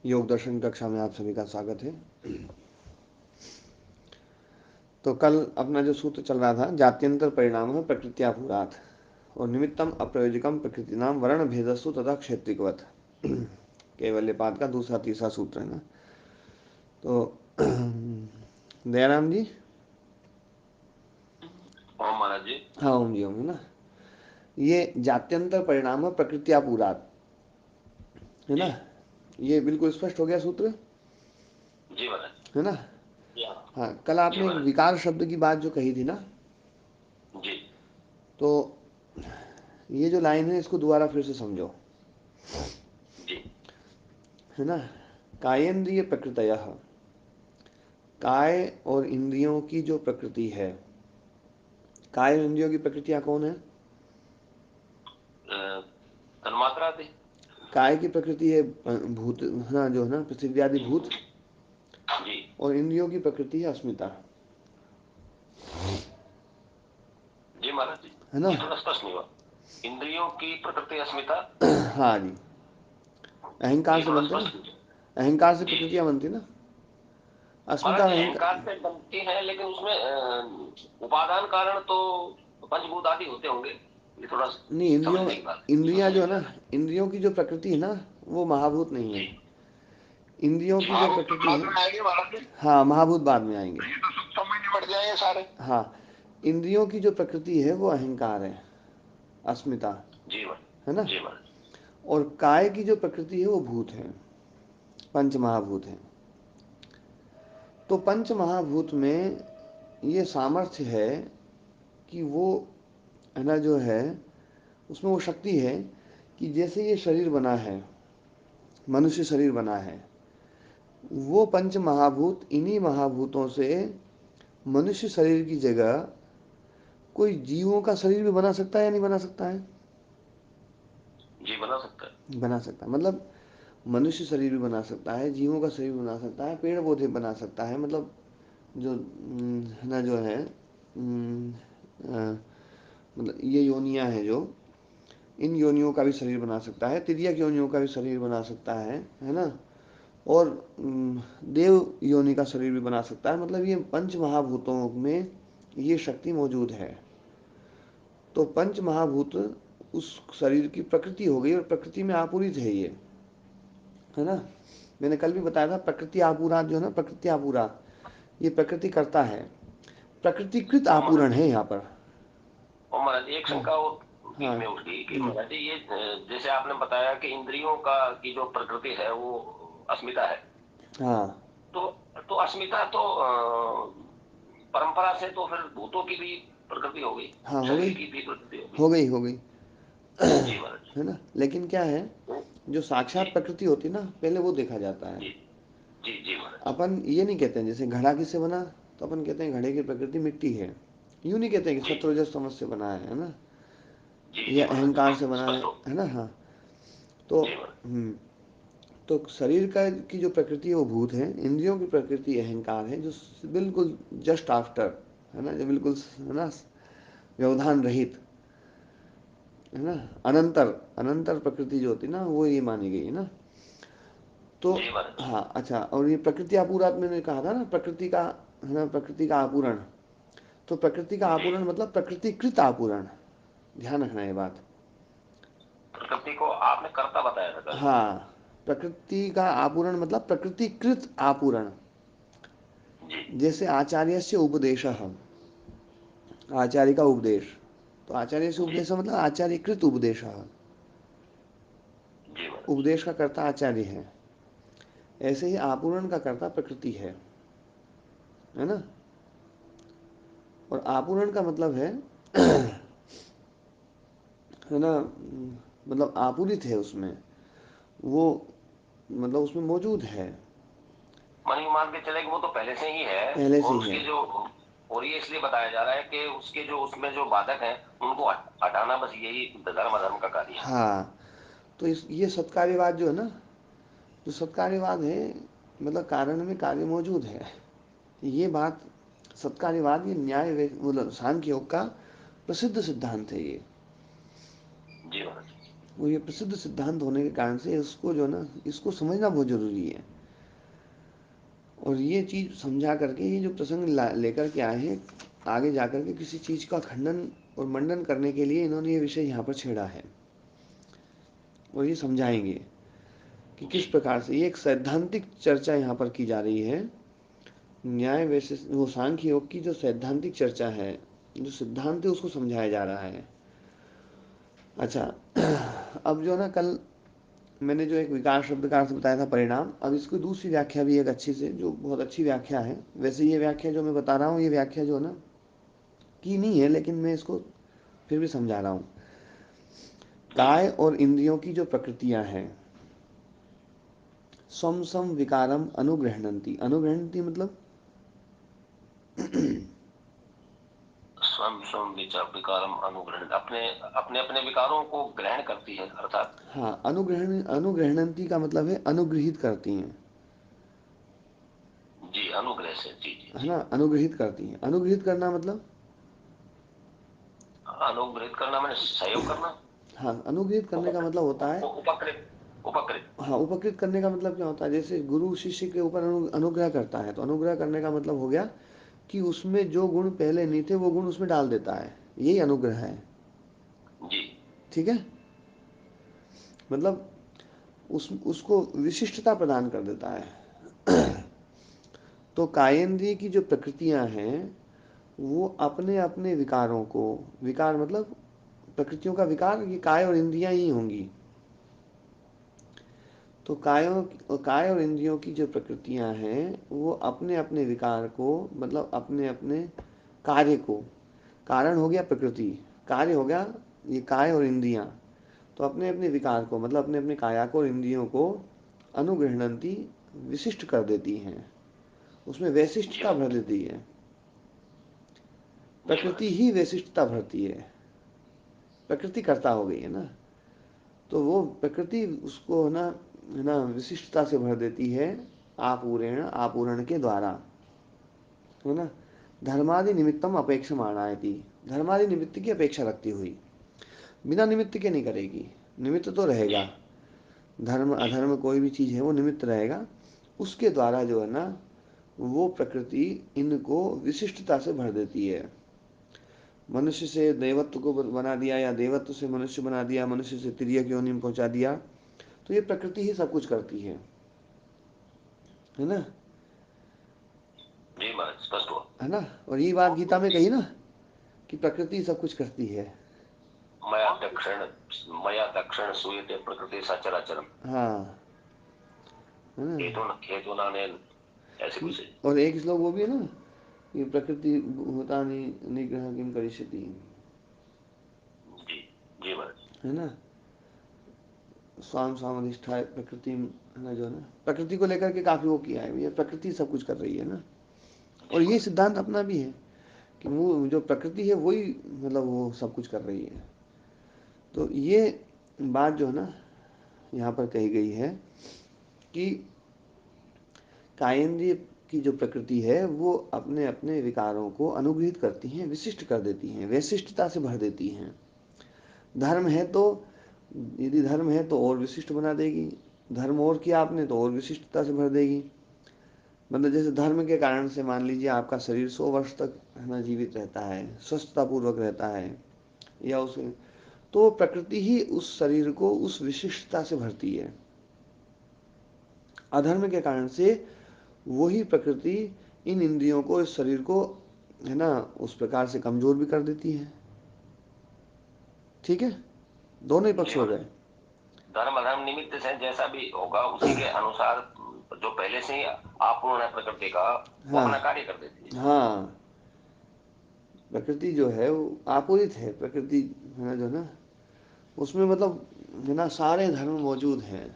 योग दर्शन कक्षा में आप सभी का स्वागत है। तो कल अपना जो सूत्र चल रहा था, जात्यंतर परिणाम है प्रकृत्यापुरात और निमित्तम अप्रयोजकम प्रकृति नाम वर्ण भेदस्तु तथा क्षेत्रिकवत। केवल्यपाद का दूसरा तीसरा सूत्र है ना। तो दयाराम जी। ओम महाराज जी। हाँ ओम जी, ओम है ना। ये जात्यंतर परिणाम है प्रकृत्यापुरात, है जी ना। ये बिल्कुल स्पष्ट हो गया सूत्र, जी महाराज। है ना। जी हाँ। हाँ, कल जी आपने एक महाराज। विकार शब्द की बात जो कही थी ना, जी तो ये जो लाइन है इसको दोबारा फिर से समझो, जी है ना। कायेन्द्रिय प्रकृतयः, काय और इंद्रियों की जो प्रकृति है, काय और इंद्रियों की प्रकृतियां कौन है? तन्मात्रा थी। काय की प्रकृति है भूत, हाँ जो है ना, पृथ्वी आदि भूत। जी और इंद्रियों की प्रकृति है अस्मिता, जी महाराज जी। है ना। ये थोड़ा स्पष्ट नहीं हुआ। इंद्रियों की प्रकृति अस्मिता। हाँ जी, अहंकार ये से थोड़ा बनते ना, स्पष्ट कीजिए। अहंकार से जी प्रकृतियां बनती ना, अस्मिता महाराज और जी, अहंकार। अहंकार से बनती है लेकिन उसमें उपादान कारण तो पंचभूत आदि होते होंगे। ये थोड़ा नहीं, इंद्रियों, समझने की बात है, इसको इंद्रियां जो समझ है में ना, आता है। इंद्रियों की जो प्रकृति है ना, वो महाभूत नहीं जी है। इंद्रियों जी की जो महाभूत तो प्रकृति बाद है, में आएंगे महाराज जी। हाँ महाभूत बाद में आएंगे। ये तो सूक्ष्म में निबट जाएंगे सारे। हाँ, इंद्रियों की जो प्रकृति है वो अहंकार है, अस्मिता, जी है ना। महाराज। जी महाराज। और काय की जो प्रकृति है वो भूत है, पंच महाभूत है। तो पंच महाभूत में ये सामर्थ्य है कि वो, है ना, जो है उसमें वो शक्ति है कि जैसे ये शरीर बना है, मनुष्य शरीर बना है, वो पंच महाभूत इन्हीं महाभूतों से मनुष्य शरीर की जगह कोई जीवों का शरीर भी बना सकता है या नहीं बना सकता है? जी बना सकता है। बना सकता है, मतलब मनुष्य शरीर भी बना सकता है, जीवों का शरीर भी बना सकता है, पेड़ पौधे बना सकता है, मतलब जो है ना, जो है मतलब ये योनियां हैं जो, इन योनियों का भी शरीर बना सकता है, तिर्यक योनियों का भी शरीर बना सकता है ना। और देव योनि का शरीर भी बना सकता है, मतलब ये पंच महाभूतों में ये शक्ति मौजूद है। तो पंच महाभूत उस शरीर की प्रकृति हो गई और प्रकृति में आपूरित है ये, है ना। मैंने कल भी बताया था, प्रकृति आपूरा जो है ना, प्रकृति आपूरा, ये प्रकृति करता है, प्रकृतिकृत और आपूरण महाराज है यहाँ पर। और महाराज एक हाँ शंका वो हाँ। बीच में उठ गई कि महाराज जी ये जैसे आपने बताया कि इंद्रियों का की जो प्रकृति है वो अस्मिता है। हाँ तो अस्मिता तो परंपरा से तो फिर भूतों की भी प्रकृति हो गई। हाँ, हो शरीर गई, की भी प्रकृति हो गई। हो गई, हो गई, जी महाराज। है ना। लेकिन क्या है, तो जो जी साक्षात प्रकृति होती ना, पहले वो देखा जाता है। जी जी जी महाराज। अपन ये नहीं कहते हैं जैसे घड़ा किससे बना, तो अपन कहते हैं घड़े की प्रकृति मिट्टी है। यूँ नहीं कहते हैं कि जी सत्वरजस तमस से बना है ना, जी या जी महाराज अहंकार से बिल्कुल बना स्पष्ट हो। है ना। हाँ, तो जी महाराज। तो शरीर का की जो प्रकृति है वो भूत है, इंद्रियों की प्रकृति अहंकार है, जो बिल्कुल जस्ट आफ्टर, है ना, जो बिल्कुल, है ना, व्यवधान रहित, है ना, अनंतर, अनंतर प्रकृति जो होती है ना, वो ये मानी गई है ना। तो जी महाराज। हाँ अच्छा, और ये प्रकृति आपूरात मैंने कहा था ना, प्रकृति का, है ना, प्रकृति का आपूरण। तो प्रकृति का जी आपूरण मतलब प्रकृतिकृत आपूरण, ध्यान रखना ये बात। प्रकृति को आपने कर्ता बताया था कल। हाँ, प्रकृति का आपूरण मतलब प्रकृतिकृत आपूरण। जी जैसे आचार्य से उपदेश, आचार्य का उपदेश, तो आचार्य से जी उपदेश मतलब आचार्यकृत उपदेश, जी महाराज। उपदेश का कर्ता आचार्य है। ऐसे ही आपूरण का कर्ता प्रकृति है ना। और आपूरण का मतलब है ना, मतलब आपूरित है उसमें, वो मतलब उसमें मौजूद है, मन मान के चले कि वो तो पहले से ही है। पहले से और ही है। उसके जो और ये इसलिए बताया जा रहा है कि उसके जो उसमें जो बाधक हैं उनको हटाना बस यही धर्म अधर्म का कार्य है। हाँ, तो इस ये सत्कार्यवाद जो है ना, जो सत्कार्यवाद है, मतलब कारण में कार्य मौजूद है, ये बात सत्कार्यवाद, ये न्याय मतलब सांख्य योग का प्रसिद्ध सिद्धांत है ये, जी महाराज। वो ये प्रसिद्ध सिद्धांत होने के कारण से इसको जो ना, इसको समझना बहुत जरूरी है। और ये चीज समझा करके ये जो प्रसंग लेकर के आए हैं, आगे जाकर के किसी चीज का खंडन और मंडन करने के लिए इन्होंने ये विषय यहाँ पर छेड़ा है, और ये समझाएंगे कि किस जी प्रकार से ये एक सैद्धांतिक चर्चा यहाँ पर की जा रही है। न्याय वैसे वो सांख्य योग की जो सैद्धांतिक चर्चा है, जो सिद्धांत है, उसको समझाया जा रहा है। अच्छा, अब जो ना कल मैंने जो एक विकार शब्द का अर्थ बताया था परिणाम, अब इसकी दूसरी व्याख्या भी एक अच्छी से, जो बहुत अच्छी व्याख्या है। वैसे ये व्याख्या जो मैं बता रहा हूँ, ये व्याख्या जो ना की नहीं है, लेकिन मैं इसको फिर भी समझा रहा हूँ। जी काय और इंद्रियों की जो प्रकृतियां हैं, सम सम विकारम अनुग्रहणंती। अनुग्रहणंती मतलब स्वयं स्वयं विकारम अनुग्रहण, अपने अपने अपने विकारों को ग्रहण करती है, अर्थात हाँ, अनुग्रहणंती का मतलब है अनुग्रहित करती हैं, जी अनुग्रह से, जी जी है जी। ना, अनुग्रहित करती हैं। अनुग्रहित करना मतलब, अनुग्रहित करना मैंने सहयोग करना। हाँ, अनुग्रहित करने का मतलब होता है, उपकृत, उपकृत। हाँ, उपकृत करने का मतलब क्या होता है, जैसे गुरु शिष्य के ऊपर अनुग्रह करता है, तो अनुग्रह करने का मतलब हो गया कि उसमें जो गुण पहले नहीं थे वो गुण उसमें डाल देता है, यही अनुग्रह है। जी ठीक है, मतलब उसको विशिष्टता प्रदान कर देता है। तो कायेंद्रिय की जो प्रकृतियां हैं, वो अपने अपने विकारों को, विकार मतलब प्रकृतियों का विकार, ये काय और इंद्रियां ही होंगी। तो काय और इंद्रियों की जो प्रकृतियां हैं, वो अपने अपने विकार को, मतलब अपने अपने कार्य को, कारण हो गया प्रकृति, कार्य हो गया ये काय और इंद्रियां, तो अपने अपने विकार को, मतलब अपने अपने काया को और इंद्रियों को अनुगृहणंती, विशिष्ट कर देती हैं, उसमें जी वैशिष्टता भर महाराज, देती है। जी प्रकृति महाराज, ही वैशिष्टता भरती है, प्रकृति कर्ता हो गई है ना, तो वो प्रकृति उसको है ना विशिष्टता से भर देती है, आपूरेण, आपूरण के द्वारा, है ना। धर्मादि निमित्तम अपेक्षमाणायति, धर्मादि निमित्त की अपेक्षा रखती हुई, बिना निमित्त के नहीं करेगी। निमित्त तो जी रहेगा, धर्म जी अधर्म कोई भी चीज है वो निमित्त रहेगा, उसके द्वारा जो है ना, वो प्रकृति इनको विशिष्टता से भर देती है। मनुष्य से देवत्व को बना दिया, या देवत्व से मनुष्य बना दिया, मनुष्य से तिर्यक योनि में पहुंचा दिया, तो ये प्रकृति ही सब कुछ करती है ना, जी महाराज, स्पष्ट हुआ। है ना। और ये बात गीता में कही ना, कि प्रकृति सब कुछ करती है। मया दक्षिण, मया दक्षिण सूयते प्रकृति सचराचरम, हाँ, है ना। हेतु नाने, ऐसे कुछ है। और एक श्लोक वो भी है ना, कि प्रकृति भूतानि निग्रह किम करिष्यति, जी जी महाराज, है ना। स्वाम स्वाम अधिष्ठाय प्रकृति, है ना, जो है ना, प्रकृति को लेकर के काफी वो किया है, ये प्रकृति सब कुछ कर रही है ना। और जी ये महाराज, सिद्धांत अपना भी है, कि वो जो प्रकृति है वही, मतलब वो सब कुछ कर रही है। तो ये बात जो है ना, यहाँ पर कही गई है कि कायेंद्रिय की जो प्रकृति है, वो अपने अपने विकारों को अनुग्रहित करती हैं, विशिष्ट कर देती हैं, वैशिष्टता से भर देती हैं। धर्म है तो, यदि धर्म है तो और विशिष्ट बना देगी, धर्म और किया आपने तो और विशिष्टता से भर देगी। मतलब जैसे धर्म के कारण से मान लीजिए आपका शरीर 100 वर्ष तक, है ना, जीवित रहता है, स्वस्थता पूर्वक रहता है, या उस, तो प्रकृति ही उस शरीर को उस विशिष्टता से भरती है। अधर्म के कारण से वही प्रकृति इन इंद्रियों को, इस शरीर को, है ना, उस प्रकार से कमजोर भी कर देती है। ठीक है, दोनों ही जी पक्ष हो महाराज। गए। धर्म अधर्म निमित्त से जैसा भी होगा उसी के अनुसार, जो पहले से ही आपूर्ण है प्रकृति का, वो हाँ, अपना कार्य कर देती है। हाँ, प्रकृति जो है वो आपूरित है, प्रकृति, है ना, जो है ना, उसमें मतलब, है ना, सारे धर्म मौजूद हैं।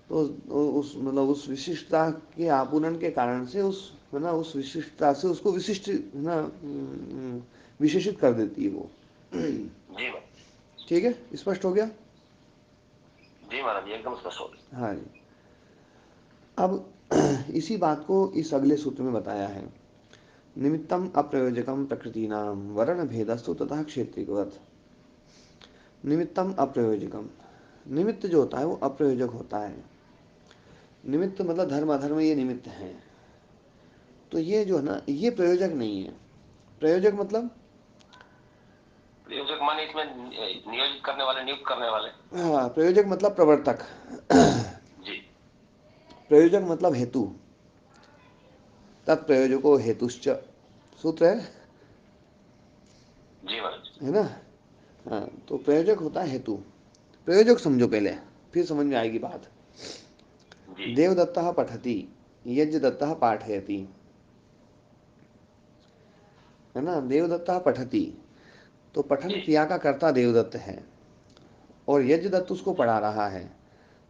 तो उस, मतलब उस विशिष्टता के आपूरण के कारण से, उस, है ना, उस विशिष्टता से उसको विशिष्ट, है ना, विशेषित कर देती है वो। जी महाराज, ठीक है, स्पष्ट हो गया। जी महाराज, एकदम स्पष्ट हो गया। हाँ जी। अब इसी बात को इस अगले सूत्र में बताया है। निमित्तम अप्रयोजकम प्रकृति नाम वर्ण भेदस्तु तथा क्षेत्रिकवत। निमित्तम अप्रयोजकम। निमित्त जो होता है वो अप्रयोजक होता है। निमित्त मतलब धर्म अधर्म ये निमित्त हैं। तो ये जो है ना ये प्रयोजक नहीं है। प्रयोजक मतलब, प्रयोजक माने इसमें नियोजित करने वाले, नियुक्त करने वाले। हाँ, प्रयोजक मतलब प्रवर्तक। जी प्रयोजक मतलब हेतु। तत्प्रयोजको हेतुश्च, सूत्र जी महाराज। है ना। हाँ, तो प्रयोजक होता है हेतु। प्रयोजक समझो पहले, फिर समझ में आएगी बात। जी देवदत्तः पठति, यज्ञदत्तः पाठयति, है ना। देवदत्तः पठति, तो पठन जी क्रिया का कर्ता देवदत्त है, और यज्ञदत्त उसको पढ़ा रहा है,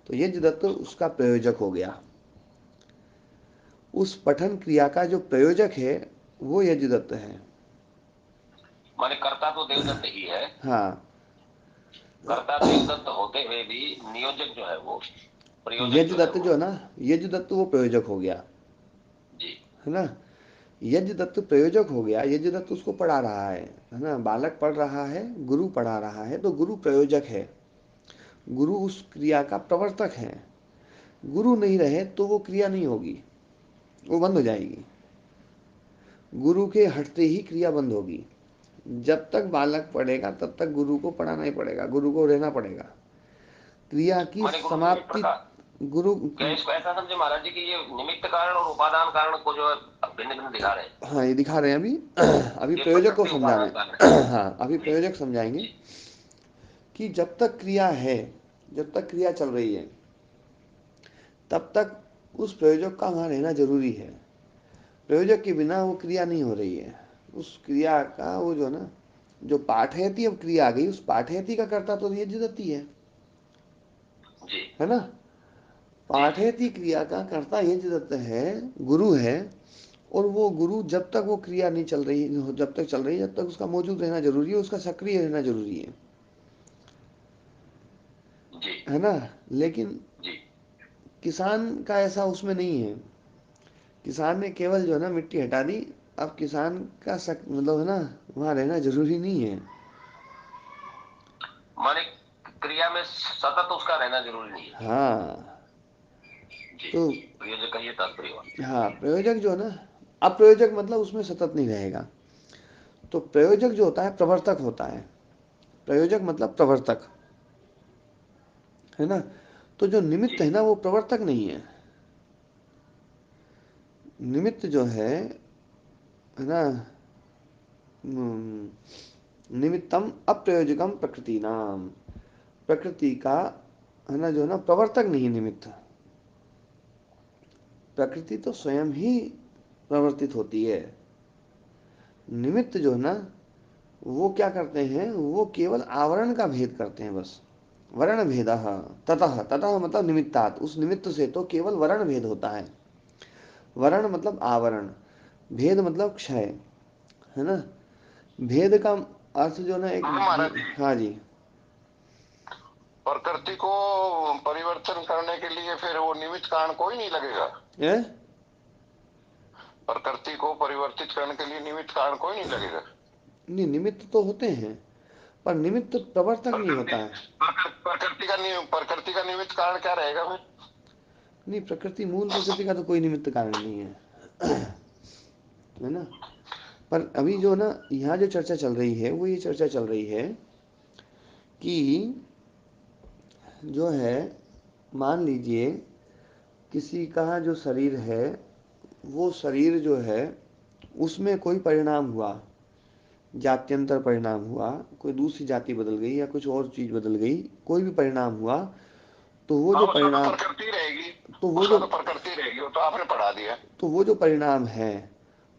तो यज्ञदत्त उसका प्रयोजक हो गया। उस पठन क्रिया का जो प्रयोजक है वो यज्ञदत्त है। माने कर्ता तो देवदत्त ही है। हाँ, कर्ता देवदत्त होते हुए भी नियोजक जो है वो प्रयोजक जो है यज्ञदत्त जो वो। है ना, यज्ञदत्त वो प्रयोजक हो गया, जी है ना। यज्ञदत्त प्रयोजक हो गया, यज्ञदत्त उसको पढ़ा रहा है ना। बालक पढ़ रहा है, गुरु पढ़ा रहा है, तो गुरु प्रयोजक है। गुरु उस क्रिया का प्रवर्तक है। गुरु नहीं रहे तो वो क्रिया नहीं होगी, वो बंद हो जाएगी। गुरु के हटते ही क्रिया बंद होगी। जब तक बालक पढ़ेगा तब तक गुरु को पढ़ाना ही पड़ेगा, गुरु को रहना पड़ेगा। क्रिया की माने गुरु जी एक समाप्ति, प्रकार, गुरु, क्या इसको ऐसा समझे महाराज जी कि ये निमित्त कारण और उपादान कारण को जो है भिन्न भिन्न दिखा रहे हैं। हाँ ये दिखा रहे हैं अभी। अभी ये प्रयोजक को प्रकृति समझा रहे उपादान कारण है। हैं। हाँ, अभी जी प्रयोजक समझाएंगे जी कि जब तक क्रिया है, जब तक क्रिया चल रही है, तब तक उस प्रयोजक का वहाँ रहना जरूरी है। प्रयोजक के बिना वो क्रिया नहीं हो रही है। उस क्रिया का वो जो ना, जो पाठयति, अब क्रिया आ गई, उस पाठयति का कर्ता तो यज्ञदत्ती जी है ना। जी पाठयति क्रिया का कर्ता यज्ञदत्त है, गुरु है। और वो गुरु जब तक वो क्रिया नहीं चल रही, जब तक चल रही है, जब तक उसका मौजूद रहना जरूरी है, उसका सक्रिय रहना जरूरी जी है ना। लेकिन जी किसान का ऐसा उसमें नहीं है। किसान ने केवल जो है ना मिट्टी हटा दी, अब किसान का मतलब है ना, वहाँ रहना जरूरी नहीं है। माने क्रिया में सतत उसका रहना जरूरी नहीं है। हाँ, जी तो प्रयोजक का ये तात्पर्य हुआ। हाँ, प्रयोजक जो है ना, अप्रयोजक मतलब उसमें सतत नहीं रहेगा। तो प्रयोजक जो होता है प्रवर्तक होता है। प्रयोजक मतलब प्रवर्तक, है ना। तो जो जी निमित्त है ना वो प्रवर्तक नहीं है। निमित्त जो है ना, निमित्तम अप्रयोजकम प्रकृति नाम। प्रकृति का, है ना, जो है ना प्रवर्तक नहीं निमित्त। प्रकृति तो स्वयं ही प्रवर्तित होती है। निमित्त जो है ना वो क्या करते हैं, वो केवल आवरण का भेद करते हैं बस। वर्ण भेद, ततः, ततः मतलब निमित्तात्, उस निमित्त से तो केवल वर्ण भेद होता है। वर्ण मतलब आवरण, भेद मतलब क्षय, है ना। भेद का अर्थ जो ना एक हाँ महाराज जी, हाँ जी। प्रकृति को परिवर्तन करने के लिए फिर वो निमित्त कारण कोई नहीं लगेगा। है, प्रकृति को परिवर्तित करने के लिए निमित्त कारण कोई नहीं लगेगा। नहीं, निमित्त तो होते हैं, पर निमित्त प्रवर्तक नहीं प्रकृति होता है। प्रकृति का निमित्त कारण क्या रहेगा फिर। नहीं, प्रकृति, मूल प्रकृति का तो कोई निमित्त कारण नहीं है, है ना। पर अभी जो ना यहाँ जो चर्चा चल रही है वो ये चर्चा चल रही है कि जो है, मान लीजिए किसी का जो शरीर है, वो शरीर जो है उसमें कोई परिणाम हुआ, जात्यंतर परिणाम हुआ, कोई दूसरी जाति बदल गई या कुछ और चीज बदल गई, कोई भी परिणाम हुआ, तो वो हाँ जो उसका तो परिणाम, प्रकृति रहेगी। तो वो उसका जो तो प्रकृति रहेगी, वो तो आपने पढ़ा दिया। तो वो जो परिणाम है,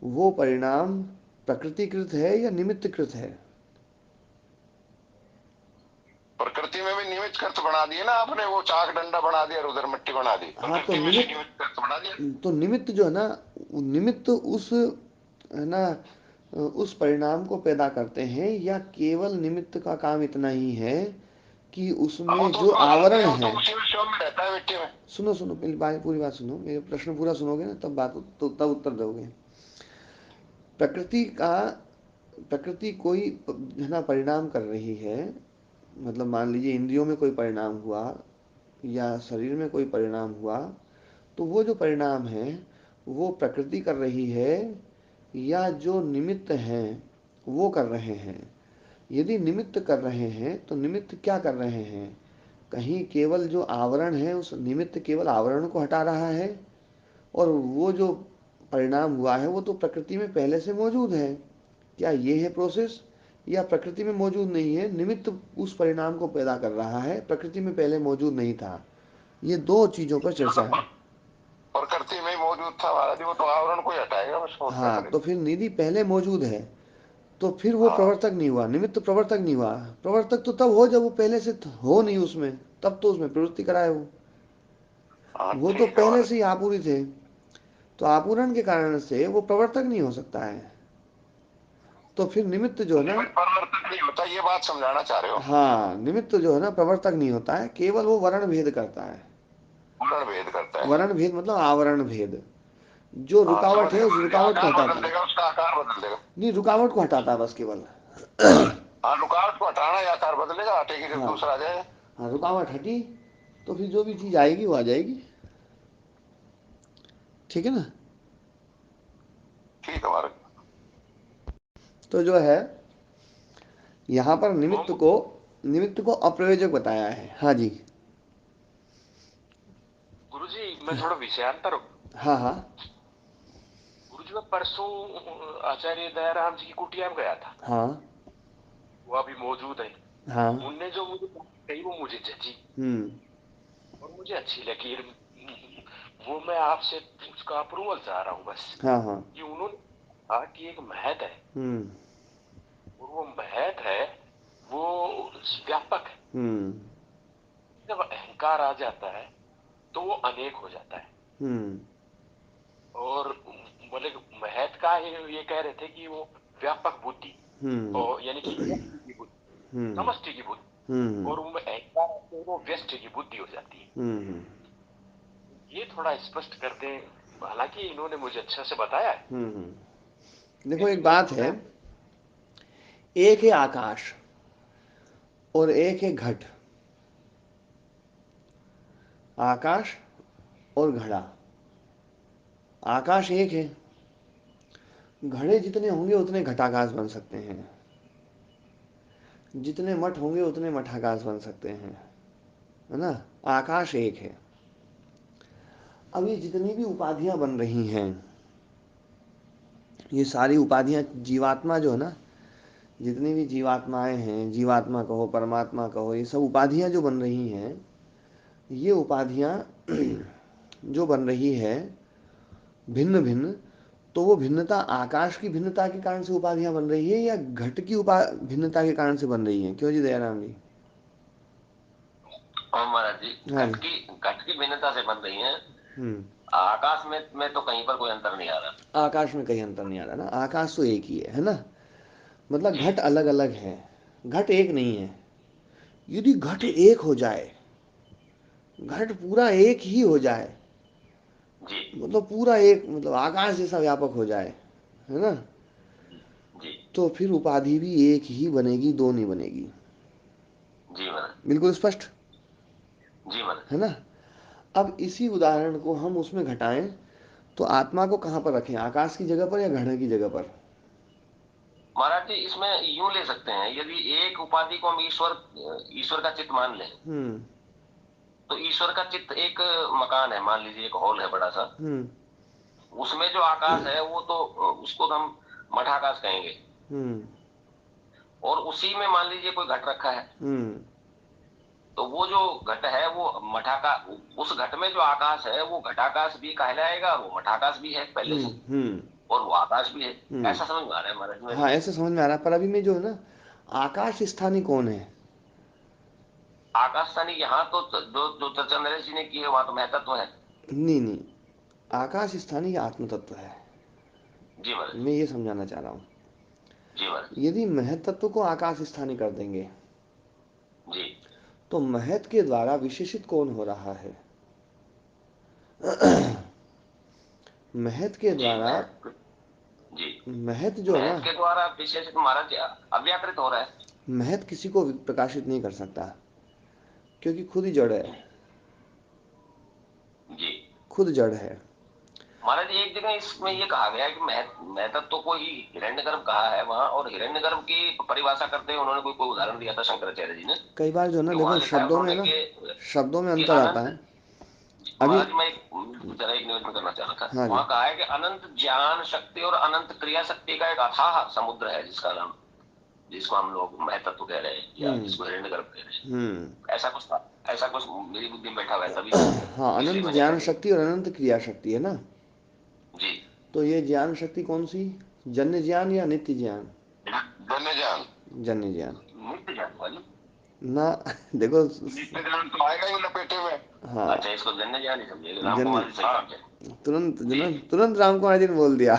वो परिणाम प्रकृतिकृत है या निमित्तकृत है। प्रकृति में भी निमित्त कर्त बना दिए ना आपने, वो चाक डंडा बना दिया और उधर मिट्टी बना दी, हाँ, तो प्रकृति में भी निमित्त, निमित्त कर्त बना दिया। तो निमित्त जो है ना, निमित्त उस, है ना, उस परिणाम को पैदा करते हैं, या केवल निमित्त का काम इतना ही है कि अब वो उसमें तो जो उसमें घालते आवरण हैं, वो तो है। उसी में शव में रहता है मिट्टी में। सुनो सुनो, पहले बात, पूरी बात सुनो, मेरे प्रश्न पूरा सुनोगे ना तब बात, तो तब उत्तर दोगे। प्रकृति का, प्रकृति कोई, है ना, परिणाम कर रही है, मतलब मान लीजिए इंद्रियों में कोई परिणाम हुआ या शरीर में कोई परिणाम हुआ, तो वो जो परिणाम है वो प्रकृति कर रही है या जो निमित्त हैं वो कर रहे हैं। यदि निमित्त कर रहे हैं तो निमित्त क्या कर रहे हैं, कहीं केवल जो आवरण है उस निमित्त केवल आवरण को हटा रहा है, और वो जो परिणाम हुआ है वो तो प्रकृति में पहले से मौजूद है। क्या ये है प्रोसेस, या प्रकृति में मौजूद नहीं है, निमित्त उस परिणाम को पैदा कर रहा है, प्रकृति में पहले मौजूद नहीं था। ये दो चीजों पर चर्चा है। प्रकृति में ही मौजूद था महाराज जी, वो तो आवरण को ही हटाएगा बस, और क्या हाँ, तो करेगा। फिर निधि पहले मौजूद है, तो फिर वो हाँ प्रवर्तक नहीं हुआ, निमित्त प्रवर्तक नहीं हुआ। प्रवर्तक तो तब हो जब वो पहले से हो नहीं उसमें, तब तो उसमें प्रवृत्ति कराए हाँ वो तो ठीक है पहले महाराज। से ही आपूरित थे, तो आपूरण के कारण से वो प्रवर्तक नहीं हो सकता है। तो फिर निमित्त जो है ना, निमित्त परिवर्तन नहीं होता, ये बात समझाना चाह रहे हो। हाँ, निमित्त जो है ना प्रवर्तक नहीं होता है, केवल वो वर्ण भेद करता है। पूर्ण भेद करता है। वर्ण भेद मतलब आवरण भेद, जो हाँ समझ रुकावट है गया उस महाराज जी, रुकावट को आकार हटाता बदल है। देगा, उसका आकार बदल देगा। नहीं, रुकावट को हटाता है बस केवल। हाँ रुकावट को हटाना या आकार बदलेगा, हटेगी जब हाँ, दूसरा आ जाए। हाँ, रुकावट हटी तो फिर जो भी चीज आएगी वो आ जाएगी। ठीक है ना। ठीक है महाराज। तो जो है यहाँ पर ओम निमित्त को अप्रयोजक बताया है। हाँ जी। गुरुजी, मैं थोड़ा विषयांतर हूँ। हाँ, हाँ, गुरुजी मैं परसों आचार्य दयाराम जी की कुटिया में गया था। हाँ, वो अभी मौजूद है। हाँ। उनने जो मुझे बात कही वो मुझे जची हम्म। और मुझे अच्छी लगी। वो मैं आपसे उसका अप्रूवल चाह रहा हूँ बस, हाँ, हाँ। कि उन्होंने कहा कि एक महत है, हम्म। और वो महत है, वो व्यापक है। हम्म। जब अहंकार आ जाता है तो वो अनेक हो जाता है। हम्म। और बोले महत का ये कह रहे थे कि वो व्यापक बुद्धि, हम्म। और यानी कि व्यष्टि की बुद्धि, हम्म। समष्टि की बुद्धि, हम्म। और उनमें अहंकार आते हैं, वो व्यष्टि की बुद्धि हो जाती है। हम्म। ये थोड़ा स्पष्ट कर दें, हालांकि इन्होंने मुझे अच्छा से बताया है, देखो फिर भी एक मैं बात है, थोड़ा। एक है आकाश और एक है घट। आकाश और घड़ा। आकाश एक है, घड़े जितने होंगे उतने घटाकाश बन सकते हैं, जितने मठ होंगे उतने मठाकाश बन सकते हैं, है ना। आकाश एक है। अब ये जितनी भी उपाधियां बन रही हैं, ये सारी उपाधियां जीवात्मा जो है ना, जितनी भी जीवात्माएं हैं, जीवात्मा कहो परमात्मा कहो, ये सब उपाधियां जो बन रही हैं, ये उपाधियां जो बन रही है भिन्न भिन्न, तो वो भिन्नता आकाश की भिन्नता के कारण से उपाधियां बन रही है या घट की भिन्नता के कारण से बन रही है? क्यों जी दयाराम जी? और महाराज जी, हाँ जी। घट की भिन्नता से बन रही है। हम्म। आकाश में तो कहीं पर कोई अंतर नहीं आ रहा। आकाश में कहीं अंतर नहीं आ रहा ना, आकाश तो एक ही है ना। मतलब जी घट अलग अलग है, घट एक नहीं है। यदि घट जी एक हो जाए, घट पूरा एक ही हो जाए, जी मतलब पूरा एक, मतलब आकाश जैसा व्यापक हो जाए, है ना, जी जी तो फिर उपाधि भी एक ही बनेगी, दो नहीं बनेगी। जी महाराज। बिल्कुल स्पष्ट जी महाराज। है ना। अब इसी उदाहरण को हम उसमें घटाएं, तो आत्मा को कहां पर रखें, आकाश की जगह पर या घड़े की जगह पर? महाराज जी इसमें यूं ले सकते हैं, यदि एक उपाधि को हम ईश्वर का चित्त मान लें, हम्म। तो ईश्वर का चित्त एक मकान है, मान लीजिए एक हॉल है बड़ा सा। हम्म। उसमें जो आकाश है वो तो उसको तो हम मठाकाश कहेंगे। हम्म। और उसी में मान लीजिए कोई घट रखा है, हम्म। तो वो जो घट है वो मठाका, उस घट में जो आकाश है वो घटाकाश भी कहलाएगा, वो मठाकाश भी है पहले हम्म। से, हम्म। और वो आकाश भी है। हम्म। ऐसा समझ में आ रहा है महाराज मेरे हाँ, को। ऐसे समझ में आ रहा है, पर अभी में जो है ना, आकाश स्थानी कौन है? आकाश स्थानी यहाँ तो जो जो चर्चा नरेश जी ने की है वहां तो महतत्व है। नहीं, नहीं, आकाश स्थानी आत्म तत्व है। जी महाराज। मैं ये समझाना चाह रहा हूँ। जी महाराज। यदि महत तत्व को आकाश स्थानी कर देंगे, जी तो महत के द्वारा विशेषित कौन हो रहा है? महत के जी द्वारा, महत। जी महत जो है ना, महत के द्वारा विशेषित महाराज जी अव्याकृत हो रहा है। महत किसी को प्रकाशित नहीं कर सकता, क्योंकि खुद ही जड़ है, जी खुद जड़ है। महाराज जी, एक जगह इसमें ये कहा गया है कि महतत्व को ही हिरण्यगर्भ कहा है वहां, और हिरण्यगर्भ की परिभाषा करते हुए उन्होंने कोई कोई उदाहरण दिया था शंकराचार्य जी ने, कई बार जो है ना, कि देखो वहां लिखा है शब्दों में उन्होंने ना, शब्दों में कि अंतर आता अनंत। है। अभी महाराज जी, मैं जरा एक निवेदन करना चाह रहा था। हाँ जी। वहां कहा है कि अनंत ज्ञान शक्ति और अनंत क्रिया शक्ति का एक अथाह समुद्र है, जिसका नाम, जिसको हम लोग महतत्व कह रहे हैं या हम्म। जिसको हिरण्यगर्भ कह रहे हम्म। हैं। ऐसा कुछ था, ऐसा कुछ मेरी बुद्धि में बैठा हुआ है तभी, हाँ, इसलिए अनंत मैंने कहा ज्ञान कि शक्ति और अनंत क्रिया शक्ति है ना। जी। तो ये ज्ञान शक्ति कौन सी, जन्य ज्ञान या नित्य ज्ञान? जन्य ज्ञान। जन्य ज्ञान नित्य ज्ञान वाली। ना। देखो नित्य ज्ञान तो आएगा ही लपेटे में। हाँ, अच्छा, इसको जन्य ज्ञान ही समझिएगा, राम जन्य, कुमार जी सही समझे। तुरंत जी तुरंत तुरंत राम कुमार जी ने बोल दिया।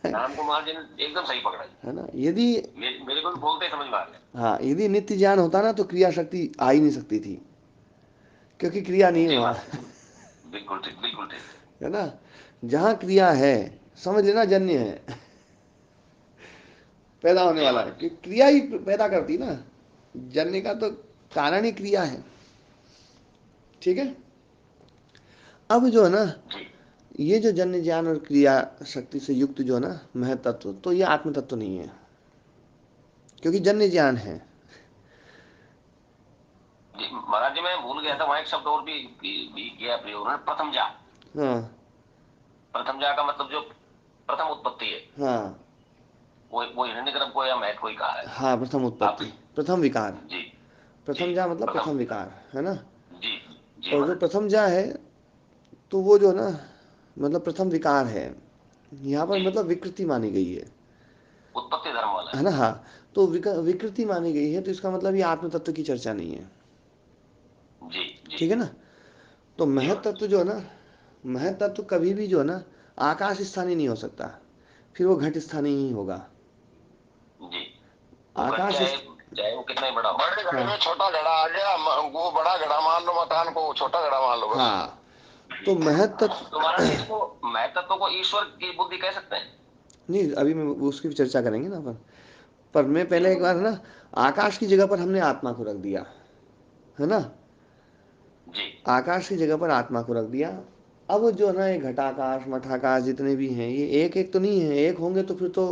राम कुमार जी ने एकदम सही पकड़ा जी। है ना, यदि, मेरे को भी बोलते ही समझ में आ गया। हाँ, यदि नित्य ज्ञान होता ना तो क्रिया शक्ति आ ही नहीं सकती थी, क्योंकि क्रिया नहीं जी हुआ। महाराज, बिल्कुल ठीक, बिल्कुल ठीक। है ना, जहाँ क्रिया है समझ लेना जन्य है, पैदा होने जी वाला है, महाराज। कि क्रिया ही पैदा करती ना, जन्य का तो कारण ही क्रिया है। ठीक है। अब जो है ना, जी ये जो जन्य ज्ञान और क्रिया शक्ति से युक्त जो है ना महतत्व, तो ये आत्म तत्व नहीं है, क्योंकि जन्य ज्ञान है। जी महाराज जी, मैं भूल गया था, वहां एक शब्द और भी किया प्रयोग उन्होंने, प्रथम जा। हाँ। प्रथम जा का मतलब जो प्रथम उत्पत्ति है, हाँ। वो हिरण्यगर्भ को या महत को ही कहा है। हाँ, प्रथम आप। उत्पत्ति, प्रथम विकार। जी जी। प्रथम जा मतलब प्रथम प्रथम विकार। विकार, है ना। जी जी और जो महाराज। प्रथम जा है, तो वो जो है ना, मतलब प्रथम विकार है, यहाँ पर जी, मतलब विकृति मानी गई उत्पत्ति धर्म वाला है है। ना। हाँ, तो विकृति मानी गई है, तो इसका मतलब ये आत्म तत्व की चर्चा नहीं है। जी जी ठीक है ना। तो जी महत महाराज। तत्व जो है ना, महत तत्व कभी भी जो है ना आकाश स्थानीय नहीं हो सकता, फिर वो घट स्थानीय ही होगा। जी, वो घट आकाश चाहे, चाहे वो कितना ही बड़ा हो। बड़े घड़े हाँ। में छोटा घड़ा आ गया, वो बड़ा घड़ा मान लो, मकान को छोटा घड़ा मान लो बस। हाँ, तो महत तत्व, तो महाराज जी, इसको महतत्व को ईश्वर की बुद्धि कह सकते हैं। नहीं अभी मैं उसकी भी चर्चा करेंगे ना अपन, पर मैं जी पहले एक बार ना, आकाश की जगह पर हमने आत्मा को रख दिया, है ना। जी आकाश की जगह पर आत्मा को रख दिया। अब जो है ना, ये घटाकाश मठाकाश जितने भी हैं, ये एक एक तो नहीं है, एक होंगे तो फिर तो,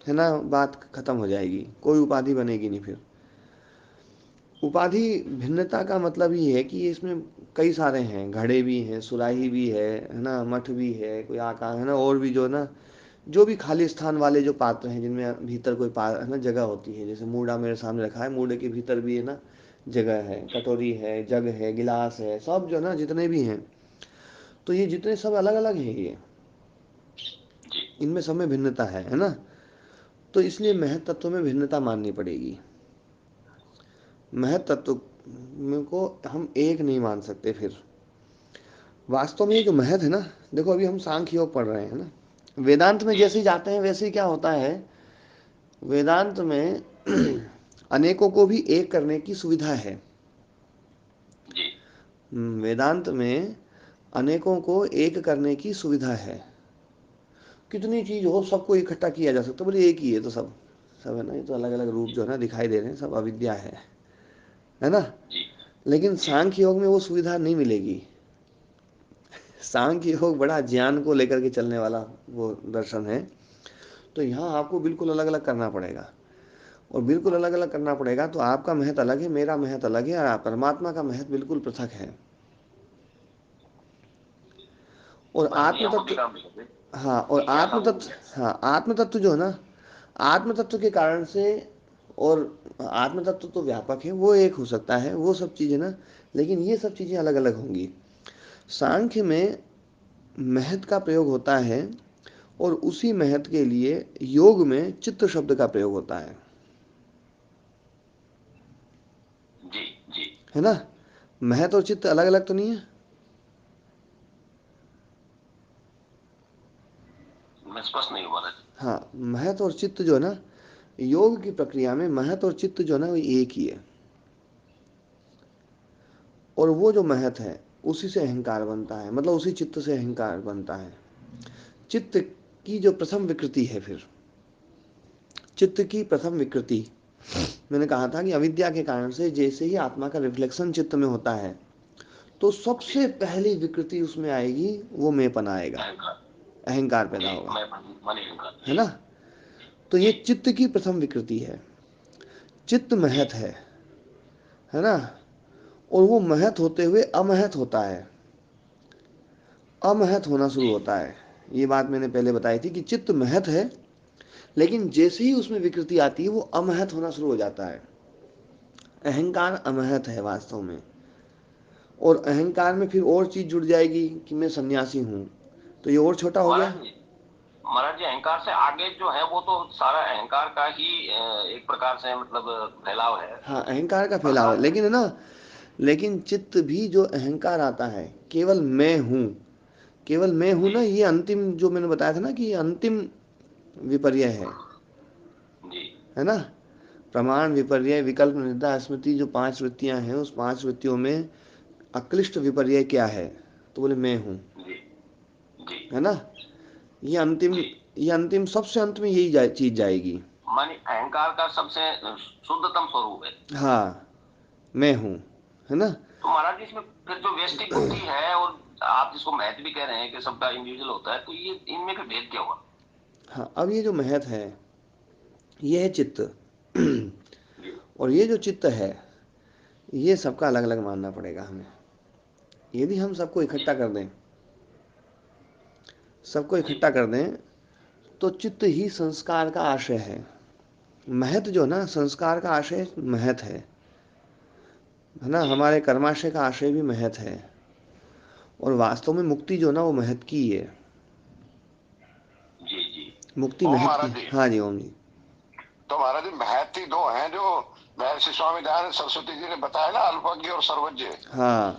है ना, बात खत्म हो जाएगी, कोई उपाधि बनेगी नहीं फिर। उपाधि भिन्नता का मतलब ये है कि इसमें कई सारे हैं, घड़े भी हैं, सुराही भी है ना, मठ भी है, कोई आकार है ना, और भी जो है ना, जो भी खाली स्थान वाले जो पात्र हैं, जिनमें भीतर कोई है ना जगह होती है, जैसे मूड़ा मेरे सामने रखा है, मूड़े के भीतर भी है ना जगह है, जी कटोरी है, जग है, गिलास है, सब जो है ना जितने भी हैं, तो ये जितने सब अलग अलग हैं ये, जी इनमें सब में भिन्नता है ना। तो इसलिए जी महत तत्व में भिन्नता माननी पड़ेगी। महत तत्व को हम एक नहीं मान सकते फिर। वास्तव में ये जी जो महत है ना, देखो अभी हम सांख्य योग पढ़ रहे हैं ना, वेदांत में जी जैसे ही जाते हैं वैसे ही क्या होता है, वेदांत में अनेकों को भी एक करने की सुविधा है। जी वेदांत में अनेकों को एक करने की सुविधा है। कितनी चीज हो सबको इकट्ठा किया जा सकता है, बोले एक ही है तो सब, सब है ना, ये तो अलग अलग रूप जो है ना दिखाई दे रहे हैं, सब अविद्या है ना। जी लेकिन जी सांख्य योग में वो सुविधा नहीं मिलेगी। सांख्य योग बड़ा ज्ञान को लेकर के चलने वाला वो दर्शन है। तो यहाँ आपको बिल्कुल अलग अलग करना पड़ेगा, और बिल्कुल अलग अलग करना पड़ेगा, तो आपका महत अलग है, मेरा महत अलग है, और परमात्मा का महत बिल्कुल पृथक है। और बस आत्म नियम बुद्धि तत्व, काम नहीं करते। हाँ, और कि क्या था आत्म वो तत्व, क्या। हाँ, आत्म तत्व जो है ना, आत्म तत्व के कारण से, और आत्म तत्व तो व्यापक है, वो एक हो सकता है, वो सब चीज़ें ना, लेकिन ये सब चीज़ें अलग अलग होंगी। सांख्य में महत का प्रयोग होता है, और उसी महत के लिए योग में चित्त शब्द का प्रयोग होता जी जी है ना। महत और चित्त अलग अलग तो नहीं है। मैं स्पष्ट नहीं हुआ था। हाँ, महत और चित्त जो है ना, योग की प्रक्रिया में महत और चित्त जो है ना वो एक ही है, और वो जो महत है उसी से अहंकार बनता है, मतलब उसी चित्त से अहंकार बनता है। चित्त की जो प्रथम विकृति है, फिर चित्त की प्रथम विकृति मैंने कहा था कि अविद्या के कारण से जैसे ही आत्मा का रिफ्लेक्शन चित्त में होता है तो जी, सबसे पहली विकृति उसमें आएगी, वो मैंपन आएगा, अहंकार। अहंकार पैदा जी, होगा, मैं मन अहंकार। है जी। ना। तो ये जी। चित्त की प्रथम विकृति है। चित्त जी। महत है ना। और वो महत होते हुए अमहत होता है, अमहत होना शुरू जी। होता है। ये बात मैंने पहले बताई थी कि चित्त महत है, लेकिन जैसे ही उसमें विकृति आती है वो अमहत होना शुरू हो जाता है। अहंकार अमहत है वास्तव में। और अहंकार में फिर और चीज जुड़ जाएगी कि मैं सन्यासी हूं, तो ये और छोटा हो गया। महाराज जी, महाराज जी, अहंकार से आगे जो है वो तो सारा अहंकार का ही एक प्रकार से मतलब फैलाव है। हाँ, अहंकार का फैलाव है, प्रसार है। लेकिन है ना, लेकिन चित्त भी जो अहंकार आता है, केवल मैं हूं, केवल मैं हूं जी। ना, ये अंतिम जो मैंने बताया था ना कि ये अंतिम विपर्य जी। है ना। प्रमाण, विपर्य, विकल्प, निद्रा, स्मृति, जो 5 वृत्तियां हैं, उस 5 वृत्तियों में अक्लिष्ट विपर्य क्या है, तो बोले मैं हूं, जी। जी। है ना। ये अंतिम, जी। ये अंतिम सबसे अंत में यही चीज जाएगी। माने अहंकार का सबसे शुद्धतम स्वरूप है। हाँ, मैं हूं, है ना। तो महाराज जी, इसमें फिर जो व्यष्टि बुद्धि है और आप जिसको महत्व भी कह रहे हैं कि सबका इंडिविजुअल होता है, तो ये इनमें फिर भेद क्या हुआ? हाँ, अब ये जो महत है, ये है चित्त। जी। और ये जो चित्त है, ये सबका अलग अलग मानना पड़ेगा हमें। यदि हम सबको जी। इकट्ठा कर दें, सबको जी। इकट्ठा कर दें, तो चित्त ही संस्कार का आशय है। महत जो ना, संस्कार का आशय महत है ना। जी। हमारे कर्माशय का आशय भी महत है। और वास्तव में मुक्ति जो ना, वो महत की है। जी। जी। मुक्ति ओम महत की। महाराज जी, हाँ जी, ओम जी। तो महाराज जी महती दो हैं जो महर्षि स्वामी दयानंद सरस्वती जी ने बताया ना, अल्पज्ञ और सर्वज्ञ। हाँ,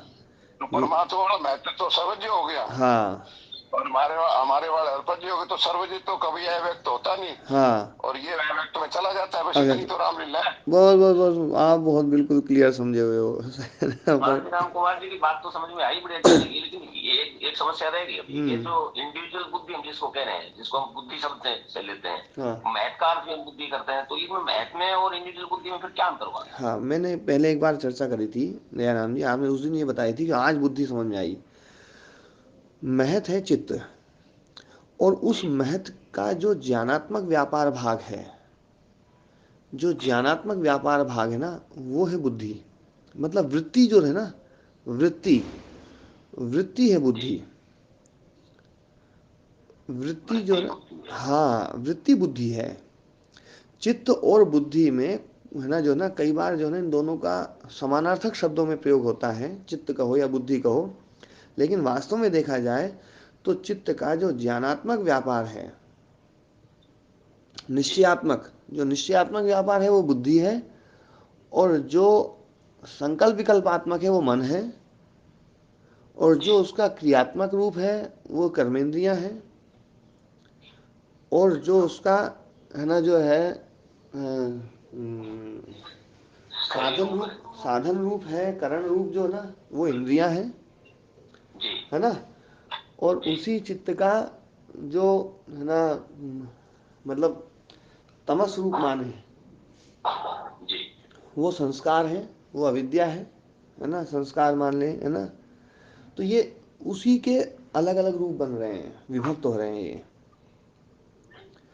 तो ये, परमात्मा वाला महत्व तो सर्वज्ञ हो गया, हाँ, और हमारे वाले अल्पज्ञ हो गए, तो सर्वज्ञ तो कभी अव्यक्त होता नहीं, हाँ। और ये अव्यक्त में चला जाता है, बस अगर इतनी तो रामलीला है। बस बस बस, आप बहुत बिल्कुल क्लियर समझे हुए हो। महाराज जी, पर राम कुमार जी की बात तो समझ में आई, बड़ी अच्छी लगी, लेकिन ये एक समस्या रहेगी अभी। ये हम्म। जो इंडिविजुअल बुद्धि हम जिसको कह रहे हैं, जिसको हम बुद्धि शब्द से लेते हाँ, हैं, महत का अर्थ भी हम बुद्धि करते हैं, तो इसमें महत में और इंडिविजुअल बुद्धि में फिर क्या अंतर हुआ? हाँ, मैंने पहले एक बार चर्चा करी थी दयाराम जी, आपने उस दिन ये बताई थी कि आज बुद्धि समझ में आई। महत है चित्त, और उस जी। महत का जो ज्ञानात्मक व्यापार भाग है, जो जी। ज्ञानात्मक व्यापार भाग है ना, वो है बुद्धि। मतलब वृत्ति जो है ना, वृत्ति, वृत्ति है जी। बुद्धि। वृत्ति जो है वृत्ति ना, बुद्धि है। हाँ, वृत्ति बुद्धि है। चित्त और बुद्धि में, है ना, जो ना कई बार जो है इन दोनों का समानार्थक शब्दों में प्रयोग होता है, चित्त कहो या बुद्धि कहो। लेकिन वास्तव में देखा जाए तो चित्त का जो ज्ञानात्मक व्यापार है, जी। निश्चयात्मक, जो निश्चयात्मक व्यापार है वो बुद्धि है। और जो संकल्प विकल्पात्मक है वो मन है। और जी। जो उसका क्रियात्मक रूप है वो कर्मेंद्रियां हैं। और जो उसका, है ना, जो है शरीर साधन रूप रूप, है। साधन रूप है, करण रूप जो ना, वो इंद्रियां हैं, जी। है ना। और जी। उसी चित्त का जो, है ना, मतलब तमस रूप माने, जी। वो संस्कार है, वो अविद्या है ना, संस्कार मान ले, है ना। तो ये उसी के अलग अलग रूप बन रहे हैं, विभक्त हो रहे हैं ये।